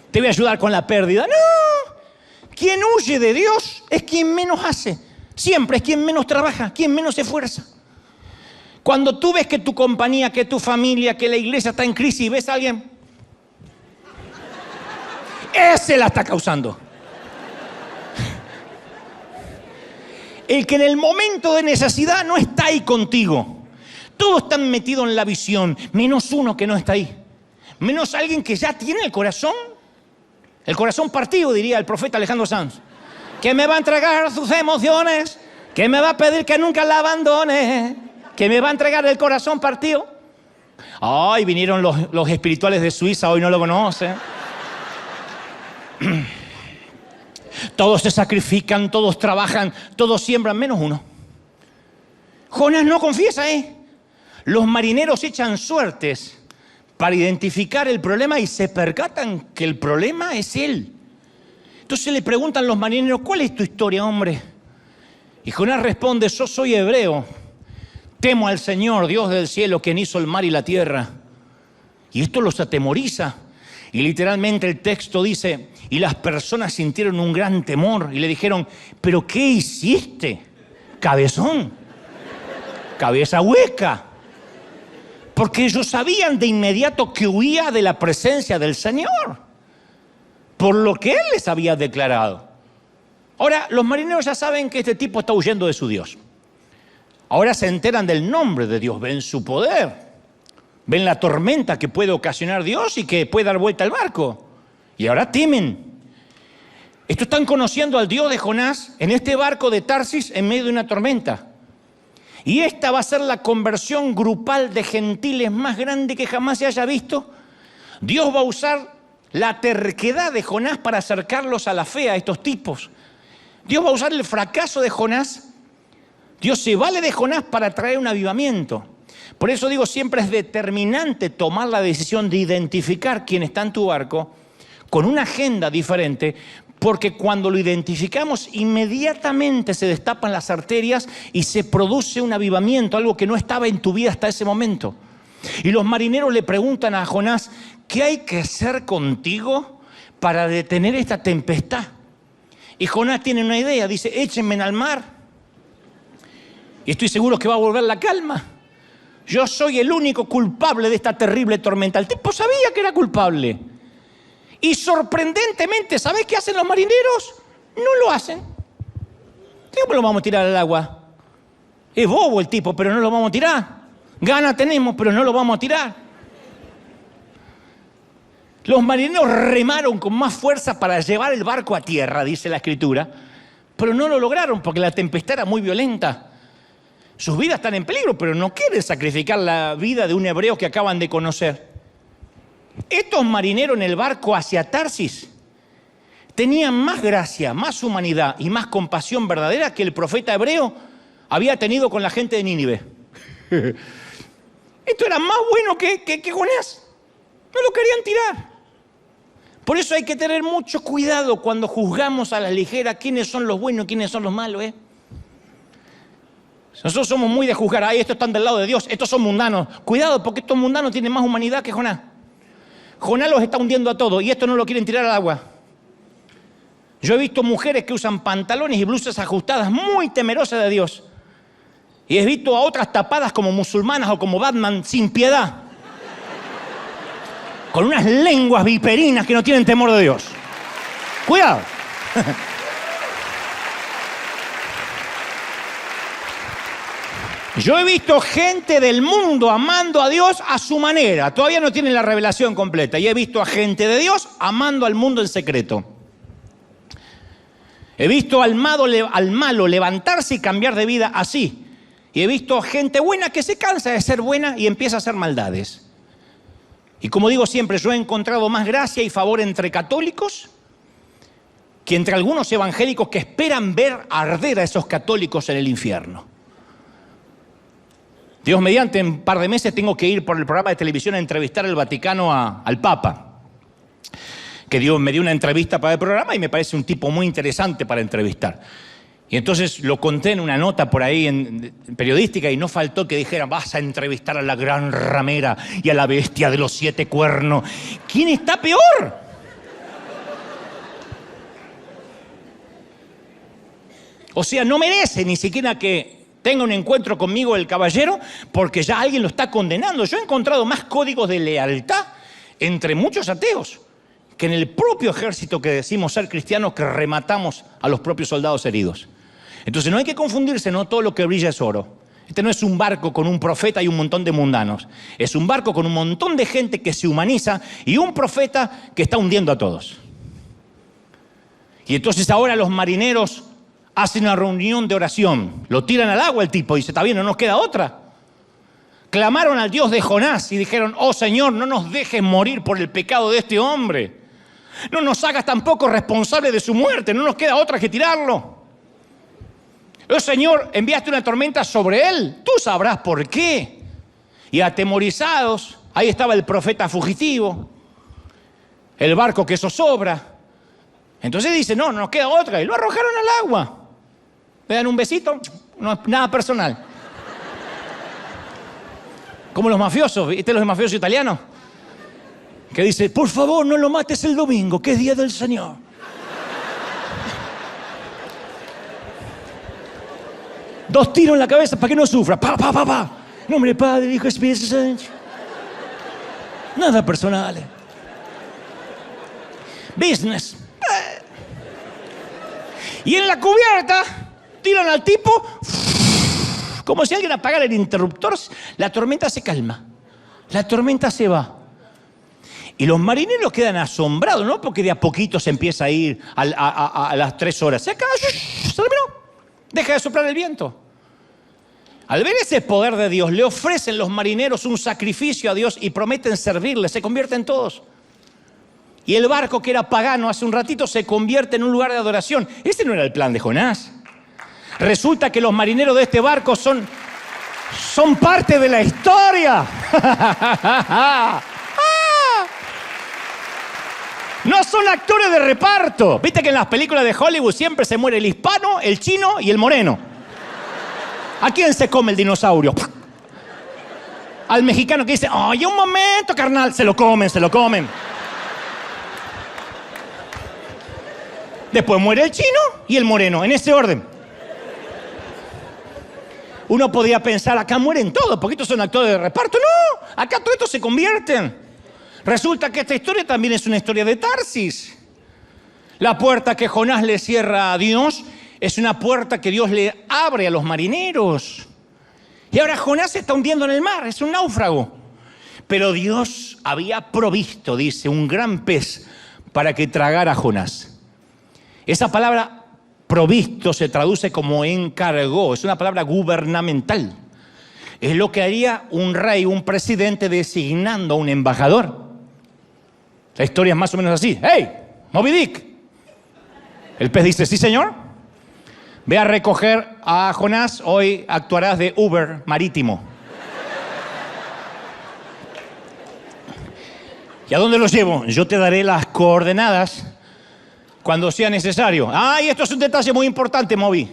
Te voy a ayudar con la pérdida. No, quien huye de Dios es quien menos hace. Siempre es quien menos trabaja, quien menos se esfuerza. Cuando tú ves que tu compañía, que tu familia, que la iglesia está en crisis y ves a alguien, ese la está causando. El que en el momento de necesidad no está ahí contigo. Todos están metidos en la visión, menos uno que no está ahí. Menos alguien que ya tiene el corazón partido, diría el profeta Alejandro Sanz. Que me va a entregar sus emociones, que me va a pedir que nunca la abandone, que me va a entregar el corazón partido. Ay, vinieron los espirituales de Suiza, hoy no lo conocen. Todos se sacrifican, todos trabajan, todos siembran, menos uno. Jonás no confiesa, Los marineros echan suertes para identificar el problema y se percatan que el problema es él. Entonces le preguntan los marineros, ¿cuál es tu historia, hombre? Y Jonás responde, yo soy hebreo, temo al Señor, Dios del cielo, quien hizo el mar y la tierra. Y esto los atemoriza. Y literalmente el texto dice, y las personas sintieron un gran temor y le dijeron, ¿pero qué hiciste, cabezón? Cabeza hueca. Porque ellos sabían de inmediato que huía de la presencia del Señor, por lo que Él les había declarado. Ahora, los marineros ya saben que este tipo está huyendo de su Dios. Ahora se enteran del nombre de Dios, ven su poder, ven la tormenta que puede ocasionar Dios y que puede dar vuelta al barco. Y ahora temen. Estos están conociendo al Dios de Jonás en este barco de Tarsis en medio de una tormenta. Y esta va a ser la conversión grupal de gentiles más grande que jamás se haya visto. Dios va a usar la terquedad de Jonás para acercarlos a la fe a estos tipos. Dios va a usar el fracaso de Jonás. Dios se vale de Jonás para traer un avivamiento. Por eso digo, siempre es determinante tomar la decisión de identificar quién está en tu barco con una agenda diferente, porque cuando lo identificamos, inmediatamente se destapan las arterias y se produce un avivamiento, algo que no estaba en tu vida hasta ese momento. Y los marineros le preguntan a Jonás, ¿qué hay que hacer contigo para detener esta tempestad? Y Jonás tiene una idea, dice, échenme al mar y estoy seguro que va a volver la calma. Yo soy el único culpable de esta terrible tormenta. El tipo sabía que era culpable. Y sorprendentemente, ¿sabés qué hacen los marineros? No lo hacen. ¿Cómo lo vamos a tirar al agua? Es bobo el tipo, pero no lo vamos a tirar. Gana tenemos, pero no lo vamos a tirar. Los marineros remaron con más fuerza para llevar el barco a tierra, dice la Escritura, pero no lo lograron porque la tempestad era muy violenta. Sus vidas están en peligro, pero no quieren sacrificar la vida de un hebreo que acaban de conocer. Estos marineros en el barco hacia Tarsis tenían más gracia, más humanidad y más compasión verdadera que el profeta hebreo había tenido con la gente de Nínive. Esto era más bueno que Jonás. No lo querían tirar. Por eso hay que tener mucho cuidado cuando juzgamos a la ligera quiénes son los buenos y quiénes son los malos, Nosotros somos muy de juzgar, estos están del lado de Dios, estos son mundanos. Cuidado, porque estos mundanos tienen más humanidad que Jonás. Jonás los está hundiendo a todos y estos no lo quieren tirar al agua. Yo he visto mujeres que usan pantalones y blusas ajustadas muy temerosas de Dios. Y he visto a otras tapadas como musulmanas o como Batman sin piedad. Con unas lenguas viperinas que no tienen temor de Dios. Cuidado. Yo he visto gente del mundo amando a Dios a su manera. Todavía no tienen la revelación completa. Y he visto a gente de Dios amando al mundo en secreto. He visto al malo levantarse y cambiar de vida así. Y he visto gente buena que se cansa de ser buena y empieza a hacer maldades. Y como digo siempre, yo he encontrado más gracia y favor entre católicos que entre algunos evangélicos que esperan ver arder a esos católicos en el infierno. Dios mediante, en un par de meses tengo que ir por el programa de televisión a entrevistar al Vaticano al Papa. Que Dios me dio una entrevista para el programa y me parece un tipo muy interesante para entrevistar. Y entonces lo conté en una nota por ahí en periodística y no faltó que dijeran, vas a entrevistar a la gran ramera y a la bestia de los 7 cuernos. ¿Quién está peor? O sea, no merece ni siquiera que tenga un encuentro conmigo el caballero, porque ya alguien lo está condenando. Yo he encontrado más códigos de lealtad entre muchos ateos que en el propio ejército que decimos ser cristianos, que rematamos a los propios soldados heridos. Entonces no hay que confundirse, no todo lo que brilla es oro. Este no es un barco con un profeta y un montón de mundanos. Es un barco con un montón de gente que se humaniza y un profeta que está hundiendo a todos. Y entonces ahora los marineros hacen una reunión de oración. Lo tiran al agua el tipo y dice, está bien, no nos queda otra. Clamaron al Dios de Jonás y dijeron, oh Señor, no nos dejes morir por el pecado de este hombre. No nos hagas tampoco responsables de su muerte, no nos queda otra que tirarlo. Oh Señor, enviaste una tormenta sobre él, tú sabrás por qué. Y atemorizados, ahí estaba el profeta fugitivo, el barco que zozobra. Entonces dice, no nos queda otra, y lo arrojaron al agua. Le dan un besito, no es nada personal. Como los mafiosos, ¿viste los mafiosos italianos? Que dice, por favor, no lo mates el domingo, que es día del Señor. Dos tiros en la cabeza para que no sufra. Pa, pa, pa, pa. Nombre del Padre, Hijo y Espíritu Santo. Nada personal. Business. Y en la cubierta tiran al tipo, como si alguien apagara el interruptor, la tormenta se calma, la tormenta se va. Y los marineros quedan asombrados, ¿no? Porque de a poquito se empieza a ir a las 3 horas. Se acaba, se terminó. Deja de soplar el viento. Al ver ese poder de Dios, le ofrecen los marineros un sacrificio a Dios y prometen servirle, se convierten todos. Y el barco que era pagano hace un ratito se convierte en un lugar de adoración. Ese no era el plan de Jonás. Resulta que los marineros de este barco son parte de la historia. No son actores de reparto. Viste que en las películas de Hollywood siempre se muere el hispano, el chino y el moreno. ¿A quién se come el dinosaurio? Al mexicano que dice, ¡ay, un momento, carnal! Se lo comen, se lo comen. Después muere el chino y el moreno, en ese orden. Uno podría pensar, acá mueren todos, porque estos son actores de reparto. No, acá todos estos se convierten. Resulta que esta historia también es una historia de Tarsis. La puerta que Jonás le cierra a Dios es una puerta que Dios le abre a los marineros. Y ahora Jonás se está hundiendo en el mar, es un náufrago. Pero Dios había provisto, dice, un gran pez para que tragara a Jonás. Esa palabra provisto se traduce como encargó, es una palabra gubernamental. Es lo que haría un rey, un presidente designando a un embajador. La historia es más o menos así. ¡Hey, Moby Dick! El pez dice, sí señor, ve a recoger a Jonás, hoy actuarás de Uber marítimo. ¿Y a dónde los llevo? Yo te daré las coordenadas cuando sea necesario. Ah, y esto es un detalle muy importante, Moby.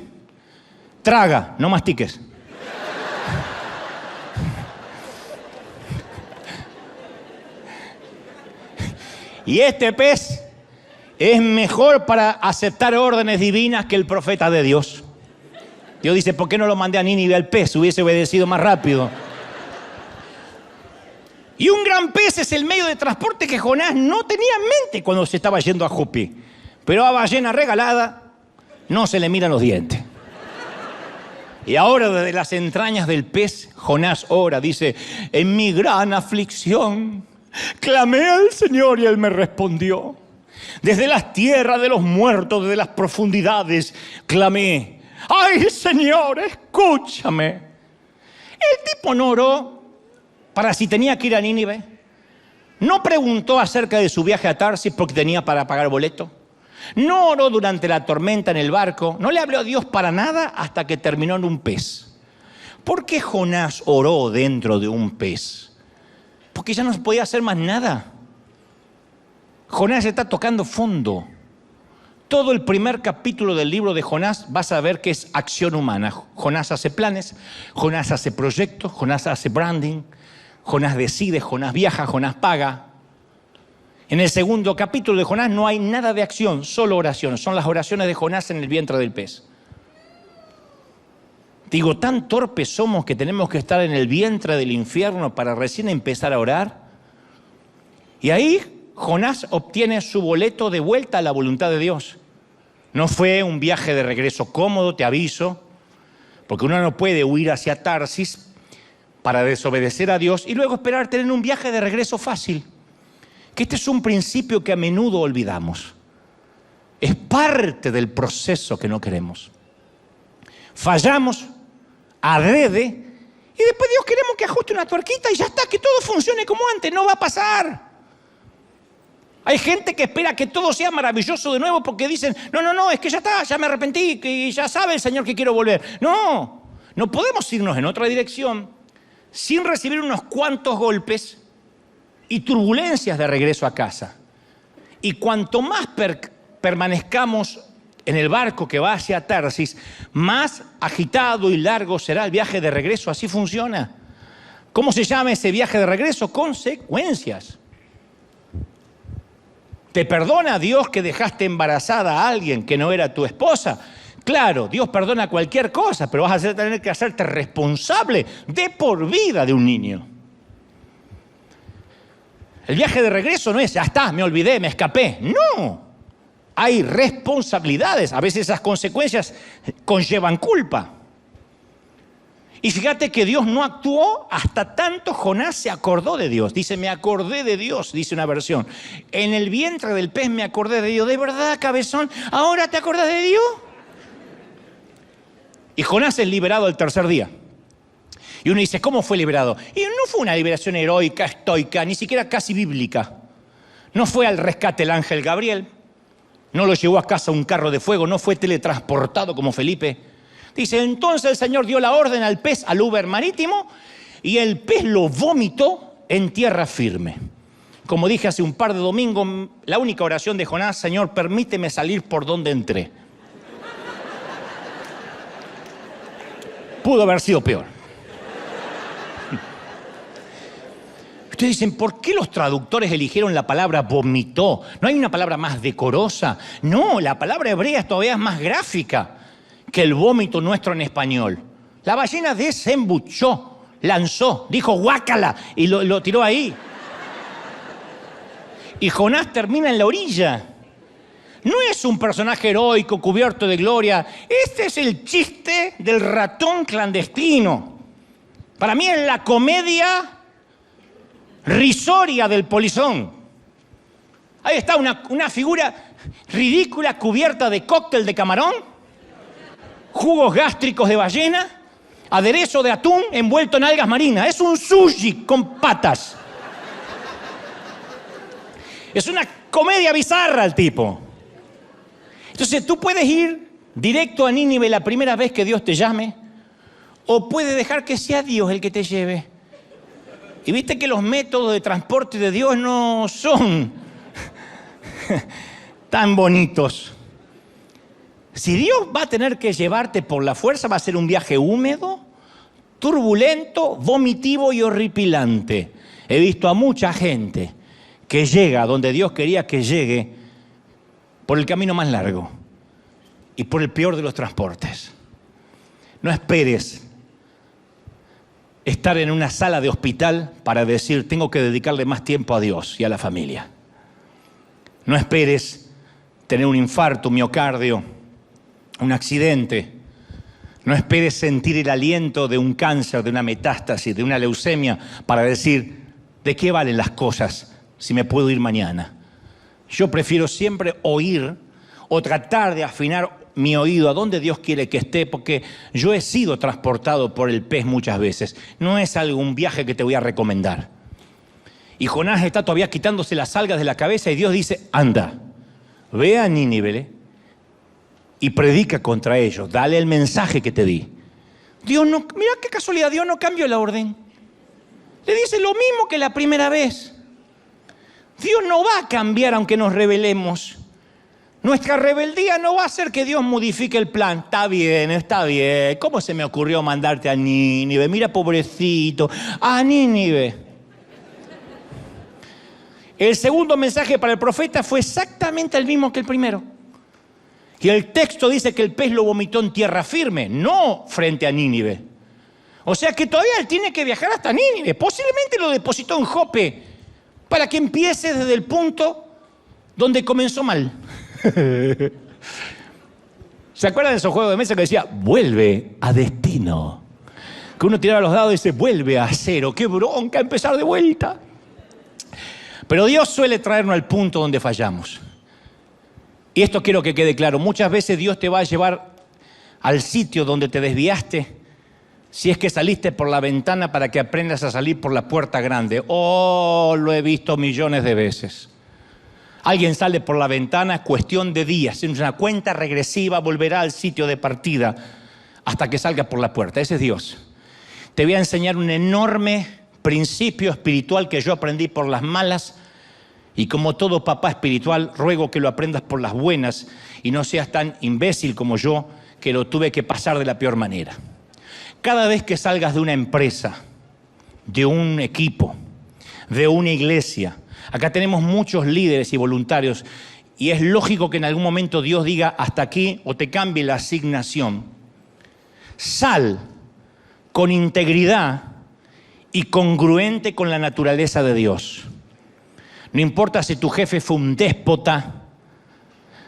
Traga, no mastiques. Y este pez es mejor para aceptar órdenes divinas que el profeta de Dios. Dios dice, ¿por qué no lo mandé a Nínive al pez? Hubiese obedecido más rápido. Y un gran pez es el medio de transporte que Jonás no tenía en mente cuando se estaba yendo a Jope. Pero a ballena regalada no se le miran los dientes. Y ahora desde las entrañas del pez, Jonás ora, dice, en mi gran aflicción clamé al Señor y Él me respondió. Desde las tierras de los muertos, desde las profundidades, clamé. ¡Ay, Señor, escúchame! El tipo no oró para si tenía que ir a Nínive. No preguntó acerca de su viaje a Tarsis porque tenía para pagar boleto. No oró durante la tormenta en el barco. No le habló a Dios para nada hasta que terminó en un pez. ¿Por qué Jonás oró dentro de un pez? Porque ya no podía hacer más nada. Jonás está tocando fondo. Todo el primer capítulo del libro de Jonás vas a ver que es acción humana. Jonás hace planes, Jonás hace proyectos, Jonás hace branding, Jonás decide, Jonás viaja, Jonás paga. En el segundo capítulo de Jonás no hay nada de acción, solo oraciones. Son las oraciones de Jonás en el vientre del pez. Digo, tan torpes somos que tenemos que estar en el vientre del infierno para recién empezar a orar. Y ahí Jonás obtiene su boleto de vuelta a la voluntad de Dios. No fue un viaje de regreso cómodo, te aviso, Porque uno no puede huir hacia Tarsis para desobedecer a Dios y luego esperar tener un viaje de regreso fácil. Que este es un principio que a menudo olvidamos. Es parte del proceso que no queremos. Fallamos adrede y después Dios queremos que ajuste una tuerquita y ya está, que todo funcione como antes. No va a pasar. Hay gente que espera que todo sea maravilloso de nuevo porque dicen, no, es que ya está, ya me arrepentí, que ya sabe el Señor que quiero volver. No podemos irnos en otra dirección sin recibir unos cuantos golpes y turbulencias de regreso a casa. Y cuanto más permanezcamos en el barco que va hacia Tarsis, más agitado y largo será el viaje de regreso. Así funciona. ¿Cómo se llama ese viaje de regreso? Consecuencias. ¿Te perdona Dios que dejaste embarazada a alguien que no era tu esposa? Claro, Dios perdona cualquier cosa, pero vas a tener que hacerte responsable de por vida de un niño. El viaje de regreso no es, ya está, me olvidé, me escapé. No, hay responsabilidades. A veces esas consecuencias conllevan culpa. Y fíjate que Dios no actuó hasta tanto Jonás se acordó de Dios. Dice, me acordé de Dios, dice una versión. En el vientre del pez me acordé de Dios. ¿De verdad, cabezón? ¿Ahora te acordás de Dios? Y Jonás es liberado al tercer día. Y uno dice, ¿cómo fue liberado? Y no fue una liberación heroica, estoica, ni siquiera casi bíblica. No fue al rescate el ángel Gabriel. No lo llevó a casa un carro de fuego. No fue teletransportado como Felipe. Dice, entonces el Señor dio la orden al pez, al Uber marítimo, y el pez lo vomitó en tierra firme. Como dije hace un par de domingos, la única oración de Jonás, Señor, permíteme salir por donde entré. Pudo haber sido peor. Ustedes dicen, ¿por qué los traductores eligieron la palabra vomitó? ¿No hay una palabra más decorosa? No, la palabra hebrea todavía es más gráfica que el vómito nuestro en español. La ballena desembuchó, lanzó, dijo guácala y lo tiró ahí. Y Jonás termina en la orilla. No es un personaje heroico cubierto de gloria. Este es el chiste del ratón clandestino. Para mí es la comedia risoria del polizón. Ahí está una figura ridícula cubierta de cóctel de camarón, jugos gástricos de ballena, aderezo de atún envuelto en algas marinas. Es un sushi con patas. Es una comedia bizarra el tipo. Entonces tú puedes ir directo a Nínive la primera vez que Dios te llame, o puedes dejar que sea Dios el que te lleve. Y viste que los métodos de transporte de Dios no son tan bonitos. Si Dios va a tener que llevarte por la fuerza, va a ser un viaje húmedo, turbulento, vomitivo y horripilante. He visto a mucha gente que llega donde Dios quería que llegue por el camino más largo y por el peor de los transportes. No esperes estar en una sala de hospital para decir, tengo que dedicarle más tiempo a Dios y a la familia. No esperes tener un infarto, un miocardio, un accidente. No esperes sentir el aliento de un cáncer, de una metástasis, de una leucemia para decir, ¿de qué valen las cosas si me puedo ir mañana? Yo prefiero siempre oír o tratar de afinar mi oído a donde Dios quiere que esté, porque yo he sido transportado por el pez muchas veces. No es algún viaje que te voy a recomendar. Y Jonás está todavía quitándose las algas de la cabeza y Dios dice, anda, ve a Nínive y predica contra ellos, dale el mensaje que te di. Dios no, mira qué casualidad, Dios no cambió la orden. Le dice lo mismo que la primera vez. Dios no va a cambiar aunque nos rebelemos. Nuestra rebeldía no va a hacer que Dios modifique el plan. Está bien. ¿Cómo se me ocurrió mandarte a Nínive? Mira, pobrecito, a Nínive. El segundo mensaje para el profeta fue exactamente el mismo que el primero. Y el texto dice que el pez lo vomitó en tierra firme, no frente a Nínive. O sea que todavía él tiene que viajar hasta Nínive. Posiblemente lo depositó en Jope para que empiece desde el punto donde comenzó mal. ¿Se acuerdan de esos juegos de mesa que decía, vuelve a destino? destino. Que uno tiraba los dados y dice, vuelve a cero, qué bronca empezar de vuelta. Pero Dios suele traernos al punto donde fallamos. Y esto quiero que quede claro. Muchas veces Dios te va a llevar al sitio donde te desviaste, si es que saliste por la ventana para que aprendas a salir por la puerta grande. Oh, lo he visto millones de veces. Alguien sale por la ventana, cuestión de días, en una cuenta regresiva, volverá al sitio de partida hasta que salga por la puerta. Ese es Dios. Te voy a enseñar un enorme principio espiritual que yo aprendí por las malas, y como todo papá espiritual, ruego que lo aprendas por las buenas y no seas tan imbécil como yo, que lo tuve que pasar de la peor manera. Cada vez que salgas de una empresa, de un equipo, de una iglesia, acá tenemos muchos líderes y voluntarios, y es lógico que en algún momento Dios diga hasta aquí o te cambie la asignación. Sal con integridad y congruente con la naturaleza de Dios. No importa si tu jefe fue un déspota,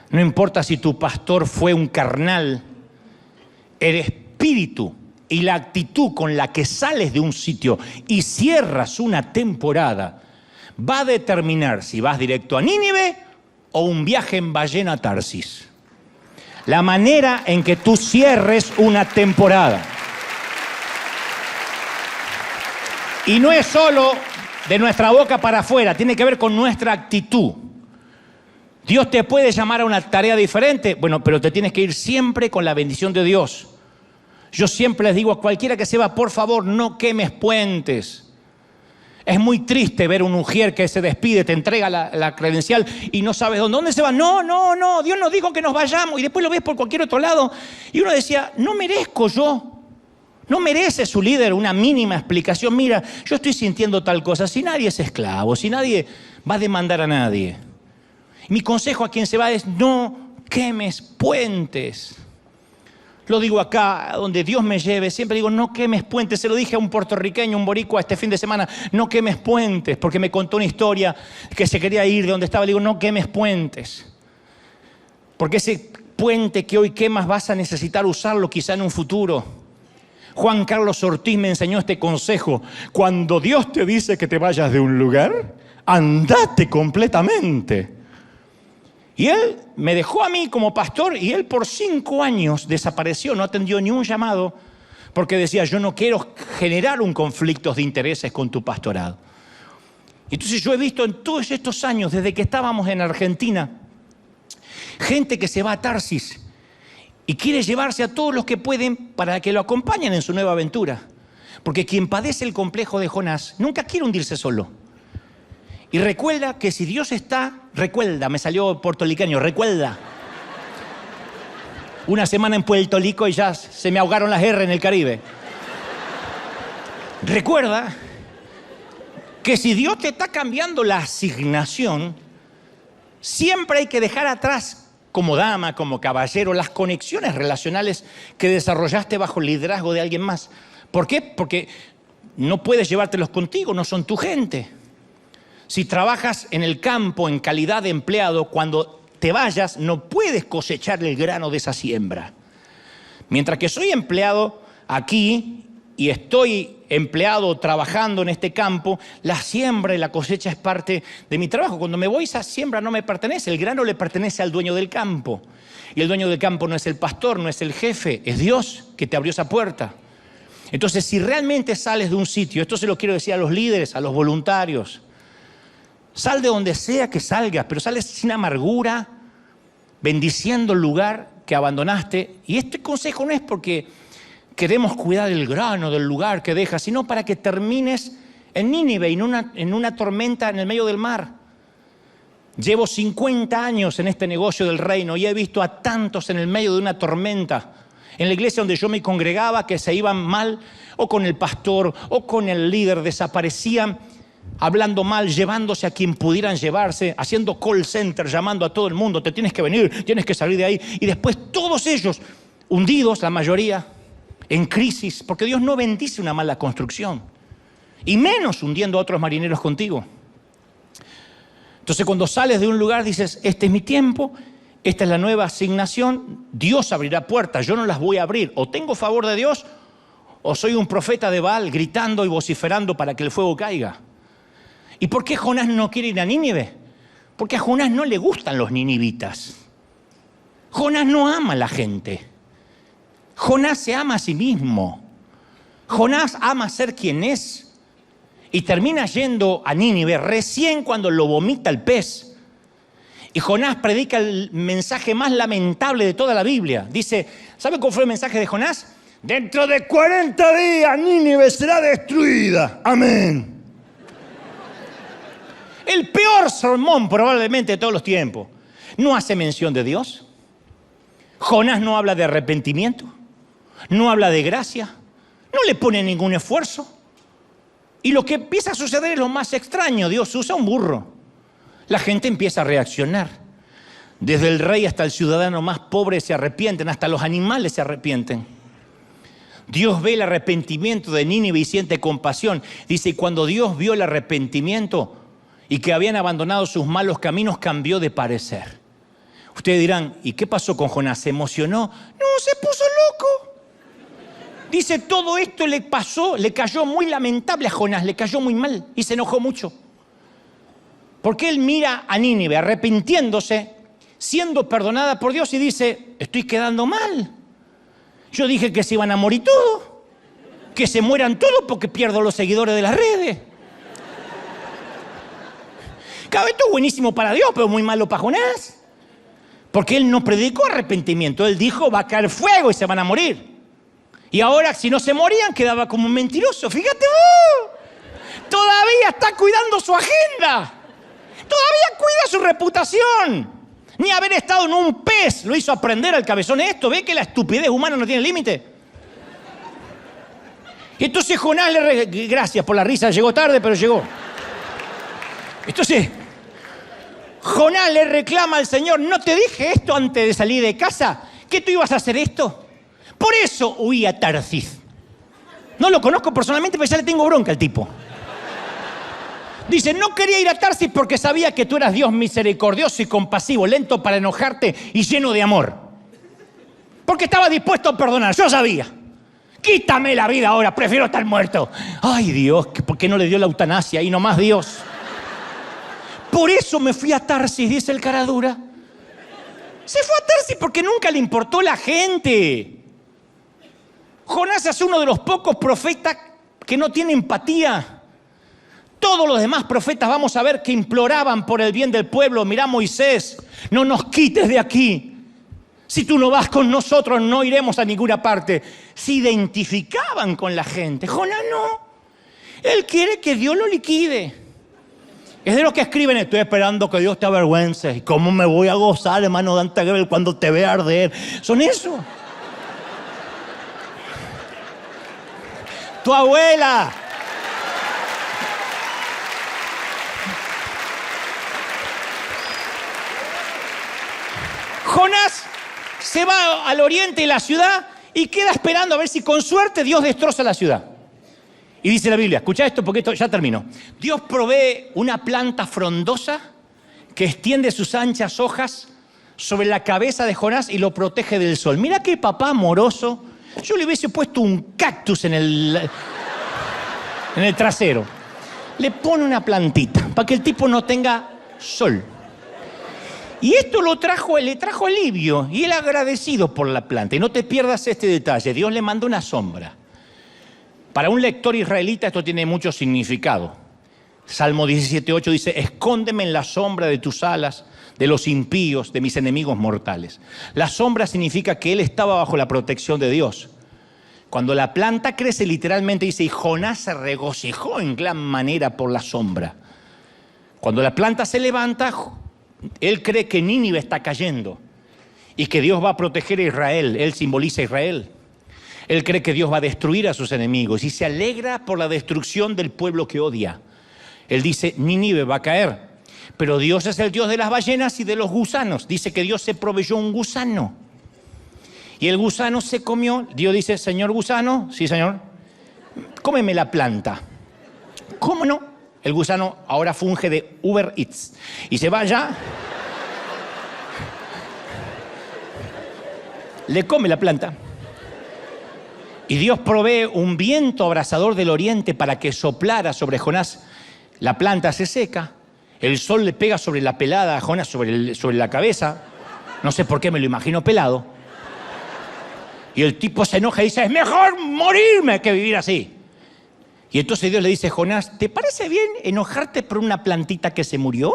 no importa si tu pastor fue un carnal, el espíritu y la actitud con la que sales de un sitio y cierras una temporada va a determinar si vas directo a Nínive o un viaje en ballena a Tarsis. La manera en que tú cierres una temporada. Y no es solo de nuestra boca para afuera, tiene que ver con nuestra actitud. Dios te puede llamar a una tarea diferente, bueno, pero te tienes que ir siempre con la bendición de Dios. Yo siempre les digo a cualquiera que se va, por favor, no quemes puentes. Es muy triste ver un ujier que se despide, te entrega la credencial y no sabes dónde se va. No, Dios nos dijo que nos vayamos, y después lo ves por cualquier otro lado. Y uno decía, no merezco yo. No merece su líder una mínima explicación. Mira, yo estoy sintiendo tal cosa. Si nadie es esclavo, si nadie va a demandar a nadie. Mi consejo a quien se va es no quemes puentes. Lo digo acá, donde Dios me lleve, siempre digo no quemes puentes. Se lo dije a un puertorriqueño, un boricua este fin de semana, no quemes puentes, porque me contó una historia que se quería ir de donde estaba. Le digo no quemes puentes, porque ese puente que hoy quemas vas a necesitar usarlo quizá en un futuro. Juan Carlos Ortiz me enseñó este consejo: cuando Dios te dice que te vayas de un lugar, andate completamente. Y él me dejó a mí como pastor, y él por 5 años desapareció, no atendió ni un llamado, porque decía, yo no quiero generar un conflicto de intereses con tu pastorado. Entonces yo he visto en todos estos años, desde que estábamos en Argentina, gente que se va a Tarsis y quiere llevarse a todos los que pueden para que lo acompañen en su nueva aventura. Porque quien padece el complejo de Jonás nunca quiere hundirse solo. Y recuerda que si Dios está, recuerda, me salió puertorriqueño, recuerda. Una semana en Puerto Rico y ya se me ahogaron las R en el Caribe. Recuerda que si Dios te está cambiando la asignación, siempre hay que dejar atrás, como dama, como caballero, las conexiones relacionales que desarrollaste bajo el liderazgo de alguien más. ¿Por qué? Porque no puedes llevártelos contigo, no son tu gente. Si trabajas en el campo en calidad de empleado, cuando te vayas no puedes cosechar el grano de esa siembra. Mientras que soy empleado aquí y estoy empleado trabajando en este campo, la siembra y la cosecha es parte de mi trabajo. Cuando me voy, esa siembra no me pertenece, el grano le pertenece al dueño del campo. Y el dueño del campo no es el pastor, no es el jefe, es Dios que te abrió esa puerta. Entonces, si realmente sales de un sitio, esto se lo quiero decir a los líderes, a los voluntarios, sal de donde sea que salgas, pero sales sin amargura, bendiciendo el lugar que abandonaste. Y este consejo no es porque queremos cuidar el grano del lugar que dejas, sino para que termines en Nínive, en una tormenta en el medio del mar. Llevo 50 años en este negocio del reino y he visto a tantos en el medio de una tormenta. En la iglesia donde yo me congregaba, que se iban mal, o con el pastor, o con el líder, desaparecían, hablando mal, llevándose a quien pudieran llevarse, haciendo call center, llamando a todo el mundo, te tienes que venir, tienes que salir de ahí. Y después todos ellos hundidos, la mayoría, en crisis, porque Dios no bendice una mala construcción, y menos hundiendo a otros marineros contigo. Entonces cuando sales de un lugar dices, este es mi tiempo, esta es la nueva asignación, Dios abrirá puertas, yo no las voy a abrir. O tengo favor de Dios ¿O soy un profeta de Baal gritando y vociferando para que el fuego caiga? ¿Y por qué Jonás no quiere ir a Nínive? Porque a Jonás no le gustan los ninivitas. Jonás no ama a la gente. Jonás se ama a sí mismo. Jonás ama ser quien es. Y termina yendo a Nínive recién cuando lo vomita el pez. Y Jonás predica el mensaje más lamentable de toda la Biblia. Dice, ¿sabe cuál fue el mensaje de Jonás? Dentro de 40 días Nínive será destruida. Amén. El peor sermón probablemente de todos los tiempos. No hace mención de Dios. Jonás no habla de arrepentimiento. No habla de gracia. No le pone ningún esfuerzo. Y lo que empieza a suceder es lo más extraño. Dios usa un burro. La gente empieza a reaccionar. Desde el rey hasta el ciudadano más pobre se arrepienten. Hasta los animales se arrepienten. Dios ve el arrepentimiento de Nínive y siente compasión. Dice, y cuando Dios vio el arrepentimiento y que habían abandonado sus malos caminos, cambió de parecer. Ustedes dirán, ¿y qué pasó con Jonás? ¿Se emocionó? No, se puso loco. Dice, todo esto le pasó, le cayó muy lamentable a Jonás, le cayó muy mal y se enojó mucho. Porque él mira a Nínive arrepintiéndose, siendo perdonada por Dios y dice, estoy quedando mal. Yo dije que se iban a morir todos, que se mueran todos porque pierdo los seguidores de las redes. Claro, esto es buenísimo para Dios, pero muy malo para Jonás. Porque él no predicó arrepentimiento, él dijo va a caer fuego y se van a morir. Y ahora si no se morían quedaba como un mentiroso. Fíjate vos, todavía está cuidando su agenda, todavía cuida su reputación. Ni haber estado en un pez lo hizo aprender al cabezón esto. ¿Ve que la estupidez humana no tiene límite? Y entonces Jonás gracias por la risa, llegó tarde, pero llegó. Entonces Jonás le reclama al Señor, ¿no te dije esto antes de salir de casa? ¿Que tú ibas a hacer esto? Por eso huí a Tarsis. No lo conozco personalmente, pero ya le tengo bronca al tipo. Dice, no quería ir a Tarsis porque sabía que tú eras Dios misericordioso y compasivo, lento para enojarte y lleno de amor. Porque estaba dispuesto a perdonar, yo sabía. Quítame la vida ahora, prefiero estar muerto. Ay Dios, ¿por qué no le dio la eutanasia? Ahí nomás Dios. Por eso me fui a Tarsis, dice el caradura. Se fue a Tarsis porque nunca le importó la gente. Jonás es uno de los pocos profetas que no tiene empatía. Todos los demás profetas vamos a ver que imploraban por el bien del pueblo. Mirá Moisés, no nos quites de aquí. Si tú no vas con nosotros no iremos a ninguna parte. Se identificaban con la gente. Jonás no. Él quiere que Dios lo liquide. Es de los que escriben, estoy esperando que Dios te avergüence. ¿Y cómo me voy a gozar, hermano Dante Gebel, cuando te vea arder? Son eso. Tu abuela. Jonás se va al oriente de la ciudad y queda esperando a ver si con suerte Dios destroza la ciudad. Y dice la Biblia, escucha esto porque esto ya terminó. Dios provee una planta frondosa que extiende sus anchas hojas sobre la cabeza de Jonás y lo protege del sol. Mira qué papá amoroso. Yo le hubiese puesto un cactus en el trasero. Le pone una plantita para que el tipo no tenga sol. Y esto le trajo alivio y él agradecido por la planta. Y no te pierdas este detalle, Dios le mandó una sombra. Para un lector israelita esto tiene mucho significado. Salmo 17:8 dice, escóndeme en la sombra de tus alas, de los impíos, de mis enemigos mortales. La sombra significa que él estaba bajo la protección de Dios. Cuando la planta crece, literalmente dice, y Jonás se regocijó en gran manera por la sombra. Cuando la planta se levanta, él cree que Nínive está cayendo y que Dios va a proteger a Israel. Él simboliza a Israel. Él cree que Dios va a destruir a sus enemigos y se alegra por la destrucción del pueblo que odia. Él dice, Nínive va a caer. Pero Dios es el Dios de las ballenas y de los gusanos. Dice que Dios se proveyó un gusano. Y el gusano se comió. Dios dice, señor gusano, sí señor, cómeme la planta. ¿Cómo no? El gusano ahora funge de Uber Eats. Y se va allá, le come la planta. Y Dios provee un viento abrasador del oriente para que soplara sobre Jonás. La planta se seca, el sol le pega sobre la pelada a Jonás, sobre la cabeza. No sé por qué me lo imagino pelado. Y el tipo se enoja y dice, es mejor morirme que vivir así. Y entonces Dios le dice, Jonás, ¿te parece bien enojarte por una plantita que se murió?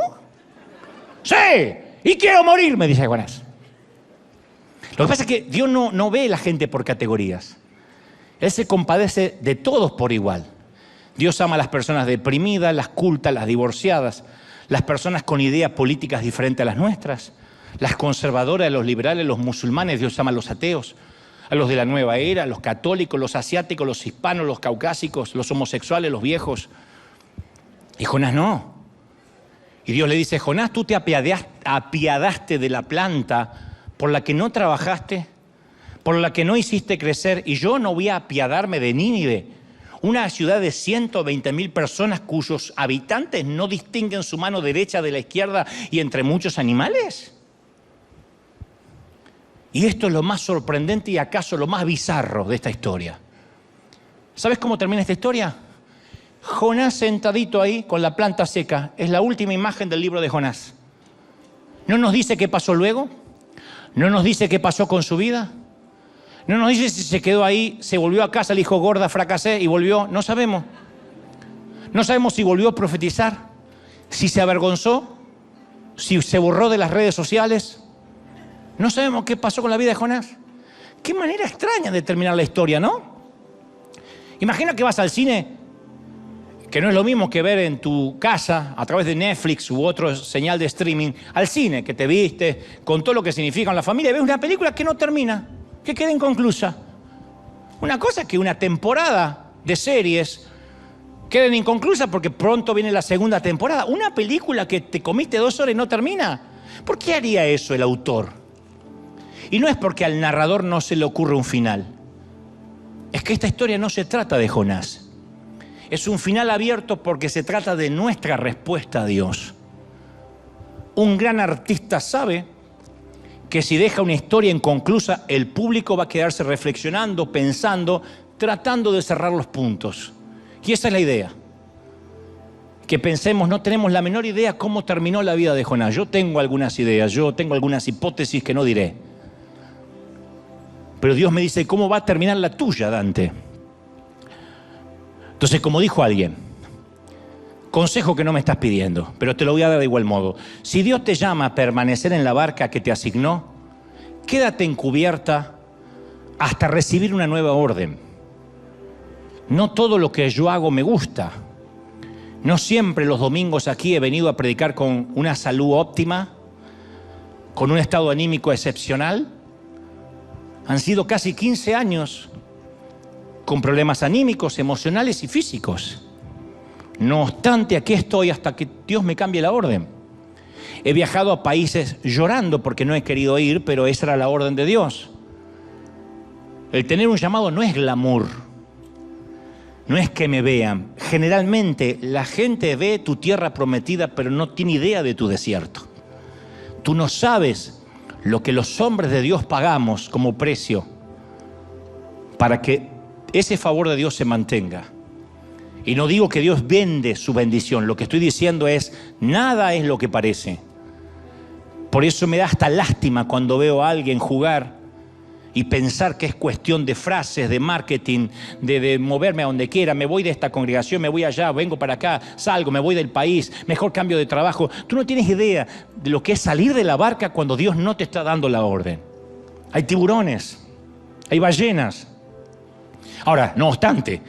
Sí, y quiero morirme, dice Jonás. Lo que pasa es que Dios no ve a la gente por categorías. Él se compadece de todos por igual. Dios ama a las personas deprimidas, las cultas, las divorciadas, las personas con ideas políticas diferentes a las nuestras, las conservadoras, los liberales, los musulmanes. Dios ama a los ateos, a los de la nueva era, a los católicos, los asiáticos, los hispanos, los caucásicos, los homosexuales, los viejos. Y Jonás no. Y Dios le dice, Jonás, tú te apiadaste de la planta por la que no trabajaste, por la que no hiciste crecer, y yo no voy a apiadarme de Nínive, una ciudad de 120,000 personas cuyos habitantes no distinguen su mano derecha de la izquierda y entre muchos animales. Y esto es lo más sorprendente y acaso lo más bizarro de esta historia. ¿Sabes cómo termina esta historia? Jonás sentadito ahí con la planta seca. Es la última imagen del libro de Jonás. No nos dice qué pasó luego. No nos dice qué pasó con su vida. No nos dice si se quedó ahí, se volvió a casa, le dijo, gorda, fracasé y volvió. No sabemos. No sabemos si volvió a profetizar, si se avergonzó, si se borró de las redes sociales. No sabemos qué pasó con la vida de Jonás. Qué manera extraña de terminar la historia, ¿no? Imagina que vas al cine, que no es lo mismo que ver en tu casa, a través de Netflix u otro señal de streaming, al cine, que te viste, con todo lo que significa en la familia, y ves una película que no termina, que queda inconclusa. Una cosa es que una temporada de series queden inconclusa porque pronto viene la segunda temporada. Una película que te comiste 2 horas y no termina. ¿Por qué haría eso el autor? Y no es porque al narrador no se le ocurre un final. Es que esta historia no se trata de Jonás. Es un final abierto porque se trata de nuestra respuesta a Dios. Un gran artista sabe que si deja una historia inconclusa, el público va a quedarse reflexionando, pensando, tratando de cerrar los puntos. Y esa es la idea. Que pensemos, no tenemos la menor idea cómo terminó la vida de Jonás. Yo tengo algunas ideas, yo tengo algunas hipótesis que no diré. Pero Dios me dice, ¿cómo va a terminar la tuya, Dante? Entonces, como dijo alguien, consejo que no me estás pidiendo, pero te lo voy a dar de igual modo. Si Dios te llama a permanecer en la barca que te asignó, quédate en cubierta hasta recibir una nueva orden. No todo lo que yo hago me gusta. No siempre los domingos aquí he venido a predicar con una salud óptima, con un estado anímico excepcional. Han sido casi 15 años con problemas anímicos, emocionales y físicos. No obstante, aquí estoy hasta que Dios me cambie la orden. He viajado a países llorando porque no he querido ir, pero esa era la orden de Dios. El tener un llamado no es glamour, no es que me vean. Generalmente la gente ve tu tierra prometida, pero no tiene idea de tu desierto. Tú no sabes lo que los hombres de Dios pagamos como precio para que ese favor de Dios se mantenga. Y no digo que Dios vende su bendición, lo que estoy diciendo es, nada es lo que parece. Por eso me da hasta lástima cuando veo a alguien jugar y pensar que es cuestión de frases, de marketing, de moverme a donde quiera. Me voy de esta congregación, me voy allá, vengo para acá, salgo, me voy del país, mejor cambio de trabajo. Tú no tienes idea de lo que es salir de la barca cuando Dios no te está dando la orden. Hay tiburones, hay ballenas. Ahora, no obstante,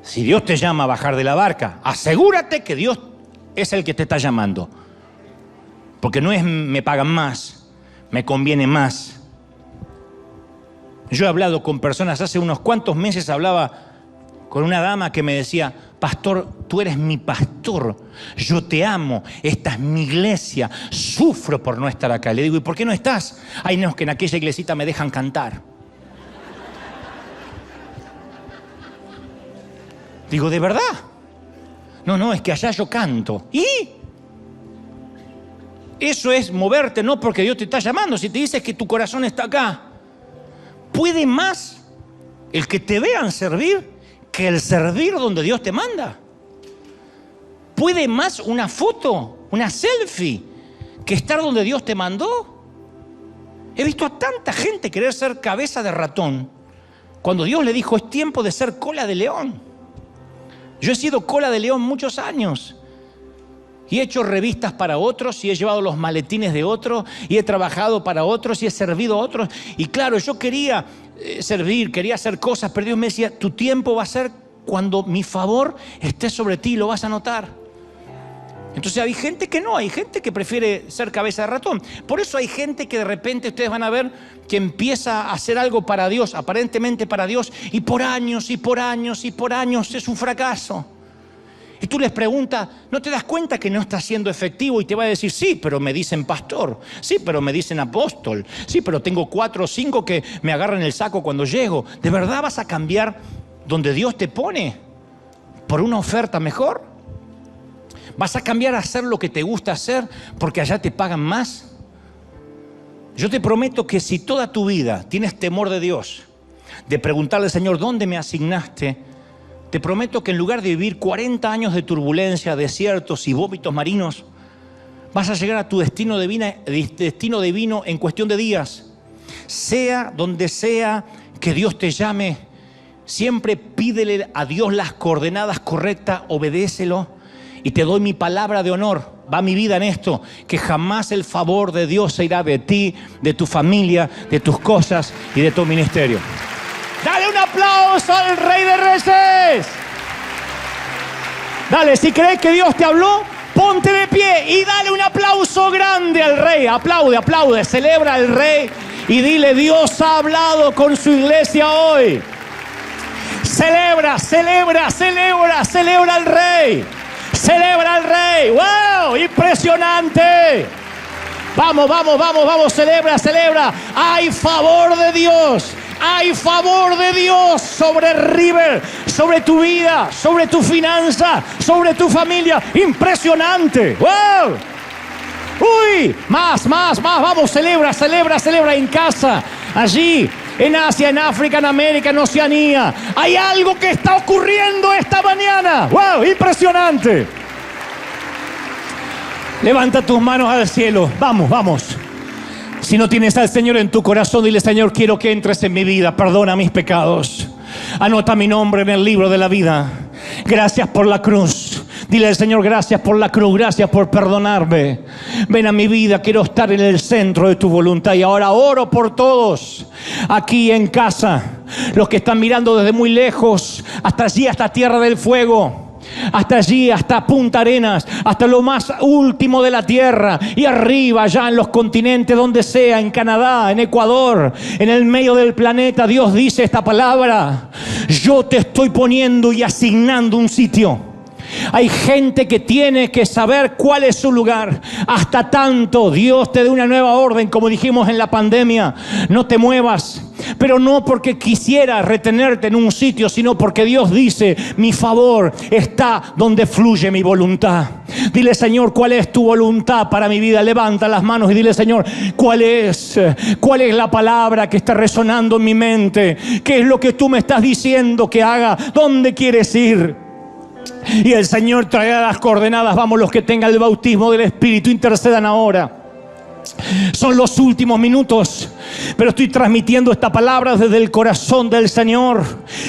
si Dios te llama a bajar de la barca, asegúrate que Dios es el que te está llamando. Porque no es me pagan más, me conviene más. Yo he hablado con personas, hace unos cuantos meses hablaba con una dama que me decía, pastor, tú eres mi pastor, yo te amo, esta es mi iglesia, sufro por no estar acá. Le digo, ¿y por qué no estás? Ay, no, es que en aquella iglesita me dejan cantar. Digo, ¿de verdad? No, es que allá yo canto. ¿Y? Eso es moverte, no porque Dios te está llamando. Si te dices que tu corazón está acá, ¿puede más el que te vean servir que el servir donde Dios te manda. ¿Puede más una foto, una selfie, que estar donde Dios te mandó? He visto a tanta gente querer ser cabeza de ratón cuando Dios le dijo, es tiempo de ser cola de león. Yo he sido cola de león muchos años. Y he hecho revistas para otros, y he llevado los maletines de otros, y he trabajado para otros, y he servido a otros. Y claro, yo quería servir, quería hacer cosas, pero Dios me decía, tu tiempo va a ser cuando mi favor esté sobre ti, lo vas a notar. Entonces hay gente que no, hay gente que prefiere ser cabeza de ratón. Por eso hay gente que de repente ustedes van a ver que empieza a hacer algo para Dios, aparentemente para Dios, y por años, y por años, y por años es un fracaso. Y tú les preguntas, ¿no te das cuenta que no está siendo efectivo? Y te va a decir, sí, pero me dicen pastor, sí, pero me dicen apóstol, sí, pero tengo 4 o 5 que me agarran el saco cuando llego. ¿De verdad vas a cambiar donde Dios te pone por una oferta mejor? ¿Vas a cambiar a hacer lo que te gusta hacer porque allá te pagan más? Yo te prometo que si toda tu vida tienes temor de Dios, de preguntarle al Señor, ¿dónde me asignaste? Te prometo que en lugar de vivir 40 años de turbulencia, desiertos y vómitos marinos, vas a llegar a tu destino divino en cuestión de días. Sea donde sea que Dios te llame, siempre pídele a Dios las coordenadas correctas, obedécelo. Y te doy mi palabra de honor, va mi vida en esto, que jamás el favor de Dios se irá de ti, de tu familia, de tus cosas y de tu ministerio. Dale un aplauso al Rey de Reyes. Dale, si crees que Dios te habló, ponte de pie y dale un aplauso grande al Rey. Aplaude, aplaude, celebra al Rey y dile, Dios ha hablado con su iglesia hoy. Celebra, celebra, celebra, celebra al Rey. Celebra al Rey. ¡Wow! ¡Impresionante! Vamos, vamos, vamos, vamos, celebra, celebra. Hay favor de Dios. Hay favor de Dios sobre River, sobre tu vida, sobre tu finanza, sobre tu familia. ¡Impresionante! ¡Wow! ¡Uy! Más, vamos, celebra, celebra, celebra en casa, allí, en Asia, en África, en América, en Oceanía. Hay algo que está ocurriendo esta mañana. ¡Wow! ¡Impresionante! Levanta tus manos al cielo. Vamos, vamos. Si no tienes al Señor en tu corazón, dile, Señor, quiero que entres en mi vida. Perdona mis pecados. Anota mi nombre en el libro de la vida. Gracias por la cruz. Dile al Señor, gracias por la cruz, gracias por perdonarme. Ven a mi vida, quiero estar en el centro de tu voluntad. Y ahora oro por todos aquí en casa, los que están mirando desde muy lejos, hasta allí, hasta Tierra del Fuego. Hasta allí, hasta Punta Arenas, hasta lo más último de la tierra, y arriba, allá en los continentes, donde sea, en Canadá, en Ecuador, en el medio del planeta. Dios dice esta palabra: yo te estoy poniendo y asignando un sitio. Hay gente que tiene que saber cuál es su lugar. Hasta tanto Dios te dé una nueva orden, como dijimos en la pandemia, no te muevas. Pero no porque quisiera retenerte en un sitio, sino porque Dios dice, mi favor está donde fluye mi voluntad. Dile, Señor, ¿cuál es tu voluntad para mi vida? Levanta las manos y dile, Señor, ¿cuál es la palabra que está resonando en mi mente? ¿Qué es lo que tú me estás diciendo que haga? ¿Dónde quieres ir? Y el Señor traerá las coordenadas. Vamos, los que tengan el bautismo del Espíritu, intercedan ahora. Son los últimos minutos, pero estoy transmitiendo esta palabra desde el corazón del Señor.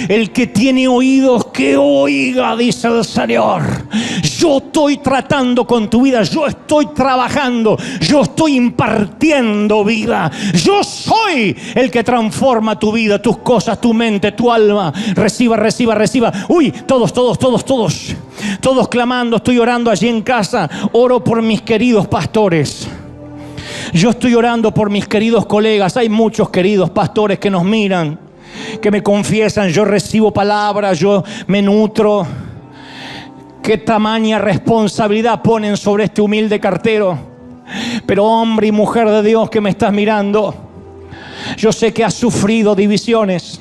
El que tiene oídos, que oiga, dice el Señor. Yo estoy tratando con tu vida, yo estoy trabajando, yo estoy impartiendo vida. Yo soy el que transforma tu vida, tus cosas, tu mente, tu alma. Reciba, reciba, reciba. Uy, todos clamando. Estoy orando allí en casa. Oro por mis queridos pastores. Yo estoy orando por mis queridos colegas. Hay muchos queridos pastores que nos miran, que me confiesan, yo recibo palabras, yo me nutro. Qué tamaña responsabilidad ponen sobre este humilde cartero. Pero hombre y mujer de Dios que me estás mirando, yo sé que has sufrido divisiones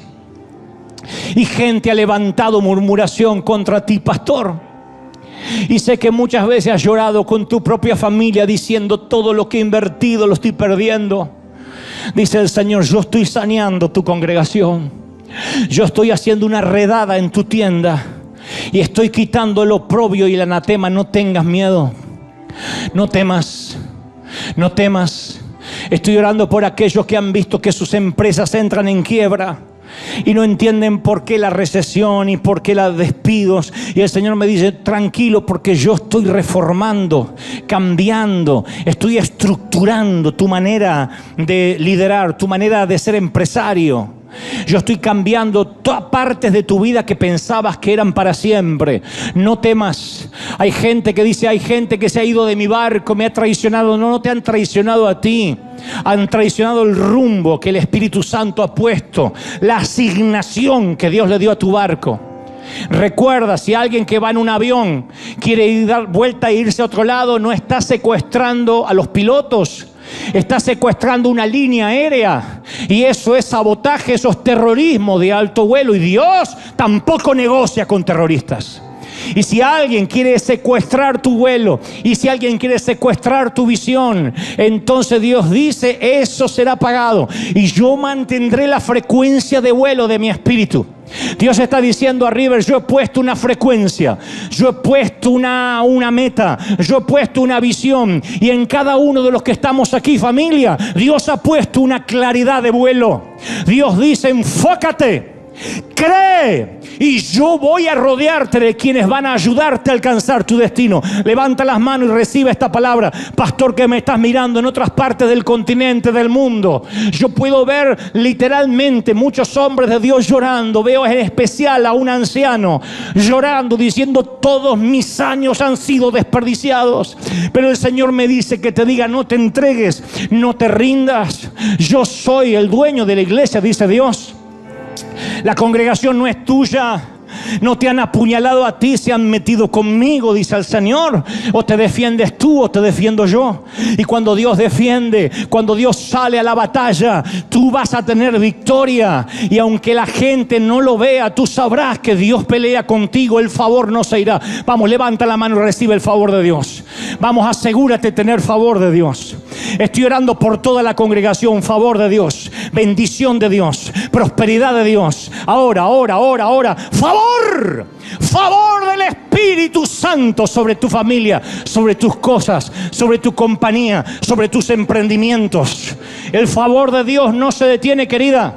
y gente ha levantado murmuración contra ti, pastor. Y sé que muchas veces has llorado con tu propia familia diciendo, todo lo que he invertido lo estoy perdiendo. Dice el Señor, yo estoy saneando tu congregación. Yo estoy haciendo una redada en tu tienda y estoy quitando el oprobio y el anatema. No tengas miedo. No temas. No temas. Estoy orando por aquellos que han visto que sus empresas entran en quiebra y no entienden por qué la recesión y por qué los despidos. Y el Señor me dice: tranquilo, porque yo estoy reformando, cambiando, estoy estructurando tu manera de liderar, tu manera de ser empresario. Yo estoy cambiando todas partes de tu vida que pensabas que eran para siempre. No temas. Hay gente que dice: hay gente que se ha ido de mi barco, me ha traicionado. No, no te han traicionado a ti. Han traicionado el rumbo que el Espíritu Santo ha puesto, la asignación que Dios le dio a tu barco. Recuerda, si alguien que va en un avión quiere dar vuelta e irse a otro lado, no está secuestrando a los pilotos, está secuestrando una línea aérea. Y eso es sabotaje, eso es terrorismo de alto vuelo. Y Dios tampoco negocia con terroristas. Y si alguien quiere secuestrar tu vuelo, y si alguien quiere secuestrar tu visión, entonces Dios dice: eso será pagado, y yo mantendré la frecuencia de vuelo de mi espíritu. Dios está diciendo a River: yo he puesto una frecuencia, yo he puesto una meta, yo he puesto una visión, y en cada uno de los que estamos aquí, familia, Dios ha puesto una claridad de vuelo. Dios dice: enfócate, cree, y yo voy a rodearte de quienes van a ayudarte a alcanzar tu destino. Levanta las manos y recibe esta palabra. Pastor, que me estás mirando en otras partes del continente, del mundo, yo puedo ver literalmente muchos hombres de Dios llorando. Veo en especial a un anciano llorando, diciendo: todos mis años han sido desperdiciados. Pero el Señor me dice que te diga: no te entregues, no te rindas. Yo soy el dueño de la iglesia, dice Dios. La congregación no es tuya. No te han apuñalado a ti, se han metido conmigo, dice el Señor. O te defiendes tú o te defiendo yo. Y cuando Dios defiende, cuando Dios sale a la batalla, tú vas a tener victoria. Y aunque la gente no lo vea, tú sabrás que Dios pelea contigo. El favor no se irá. Vamos, levanta la mano y recibe el favor de Dios. Vamos, asegúrate de tener favor de Dios. Estoy orando por toda la congregación. Favor de Dios, bendición de Dios, prosperidad de Dios. Ahora. Favor del Espíritu Santo sobre tu familia, sobre tus cosas, sobre tu compañía, sobre tus emprendimientos. El favor de Dios no se detiene, querida.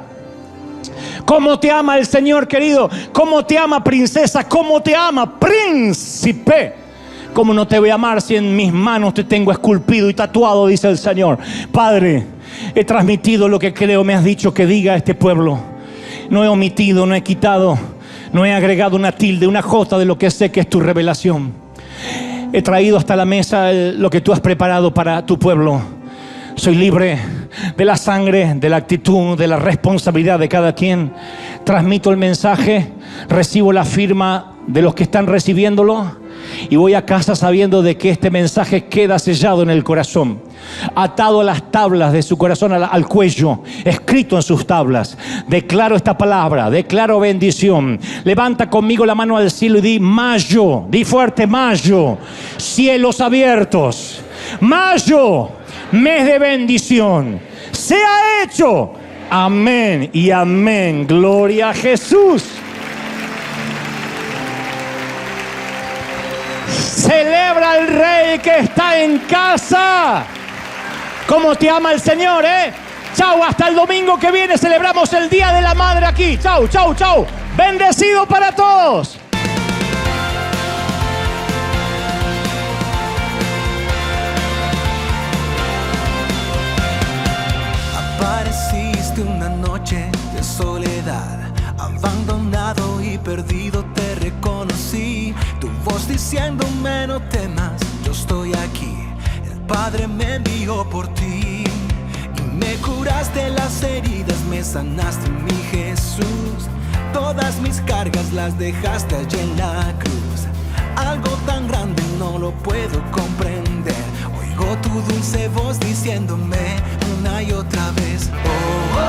¿Cómo te ama el Señor, querido? ¿Cómo te ama, princesa? ¿Cómo te ama, príncipe? ¿Cómo no te voy a amar si en mis manos te tengo esculpido y tatuado? Dice el Señor. Padre, he transmitido lo que creo me has dicho que diga a este pueblo. No he omitido, no he quitado, no he agregado una tilde, una jota de lo que sé que es tu revelación. He traído hasta la mesa lo que tú has preparado para tu pueblo. Soy libre de la sangre, de la actitud, de la responsabilidad de cada quien. Transmito el mensaje, recibo la firma de los que están recibiéndolo y voy a casa sabiendo de que este mensaje queda sellado en el corazón, atado a las tablas de su corazón, al cuello, escrito en sus tablas. Declaro esta palabra, declaro bendición. Levanta conmigo la mano al cielo y di: mayo, di fuerte: mayo, cielos abiertos, mayo, mes de bendición, se ha hecho. Amén y amén. Gloria a Jesús. Celebra al Rey que está en casa. ¿Cómo te ama el Señor, Chau, hasta el domingo que viene celebramos el Día de la Madre aquí. Chau. Bendecido para todos. Apareciste una noche de soledad, abandonado y perdido te reconocí. Tu voz diciéndome: no temas, yo estoy aquí. El Padre me envió por ti. Y me curaste las heridas, me sanaste, mi Jesús. Todas mis cargas las dejaste allí en la cruz. Algo tan grande no lo puedo comprender. Oigo tu dulce voz diciéndome una y otra vez: oh, oh,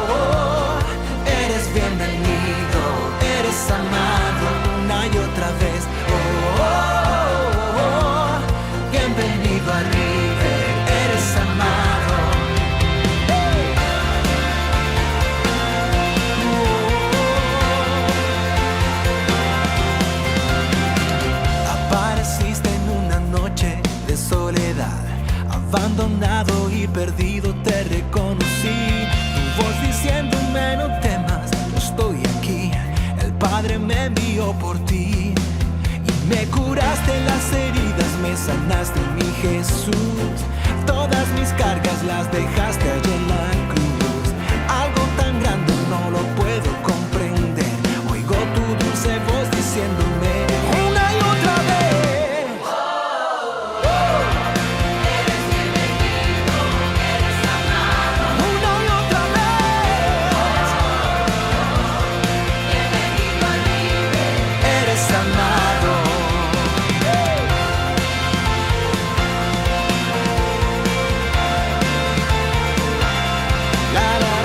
oh, oh, eres bienvenido, eres amado. Una y otra vez: oh, oh, oh, oh, bienvenido a River, eres amado. Oh, abandonado y perdido te reconocí. Tu voz diciéndome no temas, yo estoy aquí. El Padre me envió por ti. Y me curaste las heridas, me sanaste, mi Jesús. Todas mis cargas las dejaste allí en la cruz. Algo tan grande no lo puedo comprender. Oigo tu dulce voz diciéndome una y otra vez. Eres bienvenido, eres amado. Una y otra vez. Bienvenido al libre. Eres amado. La, la.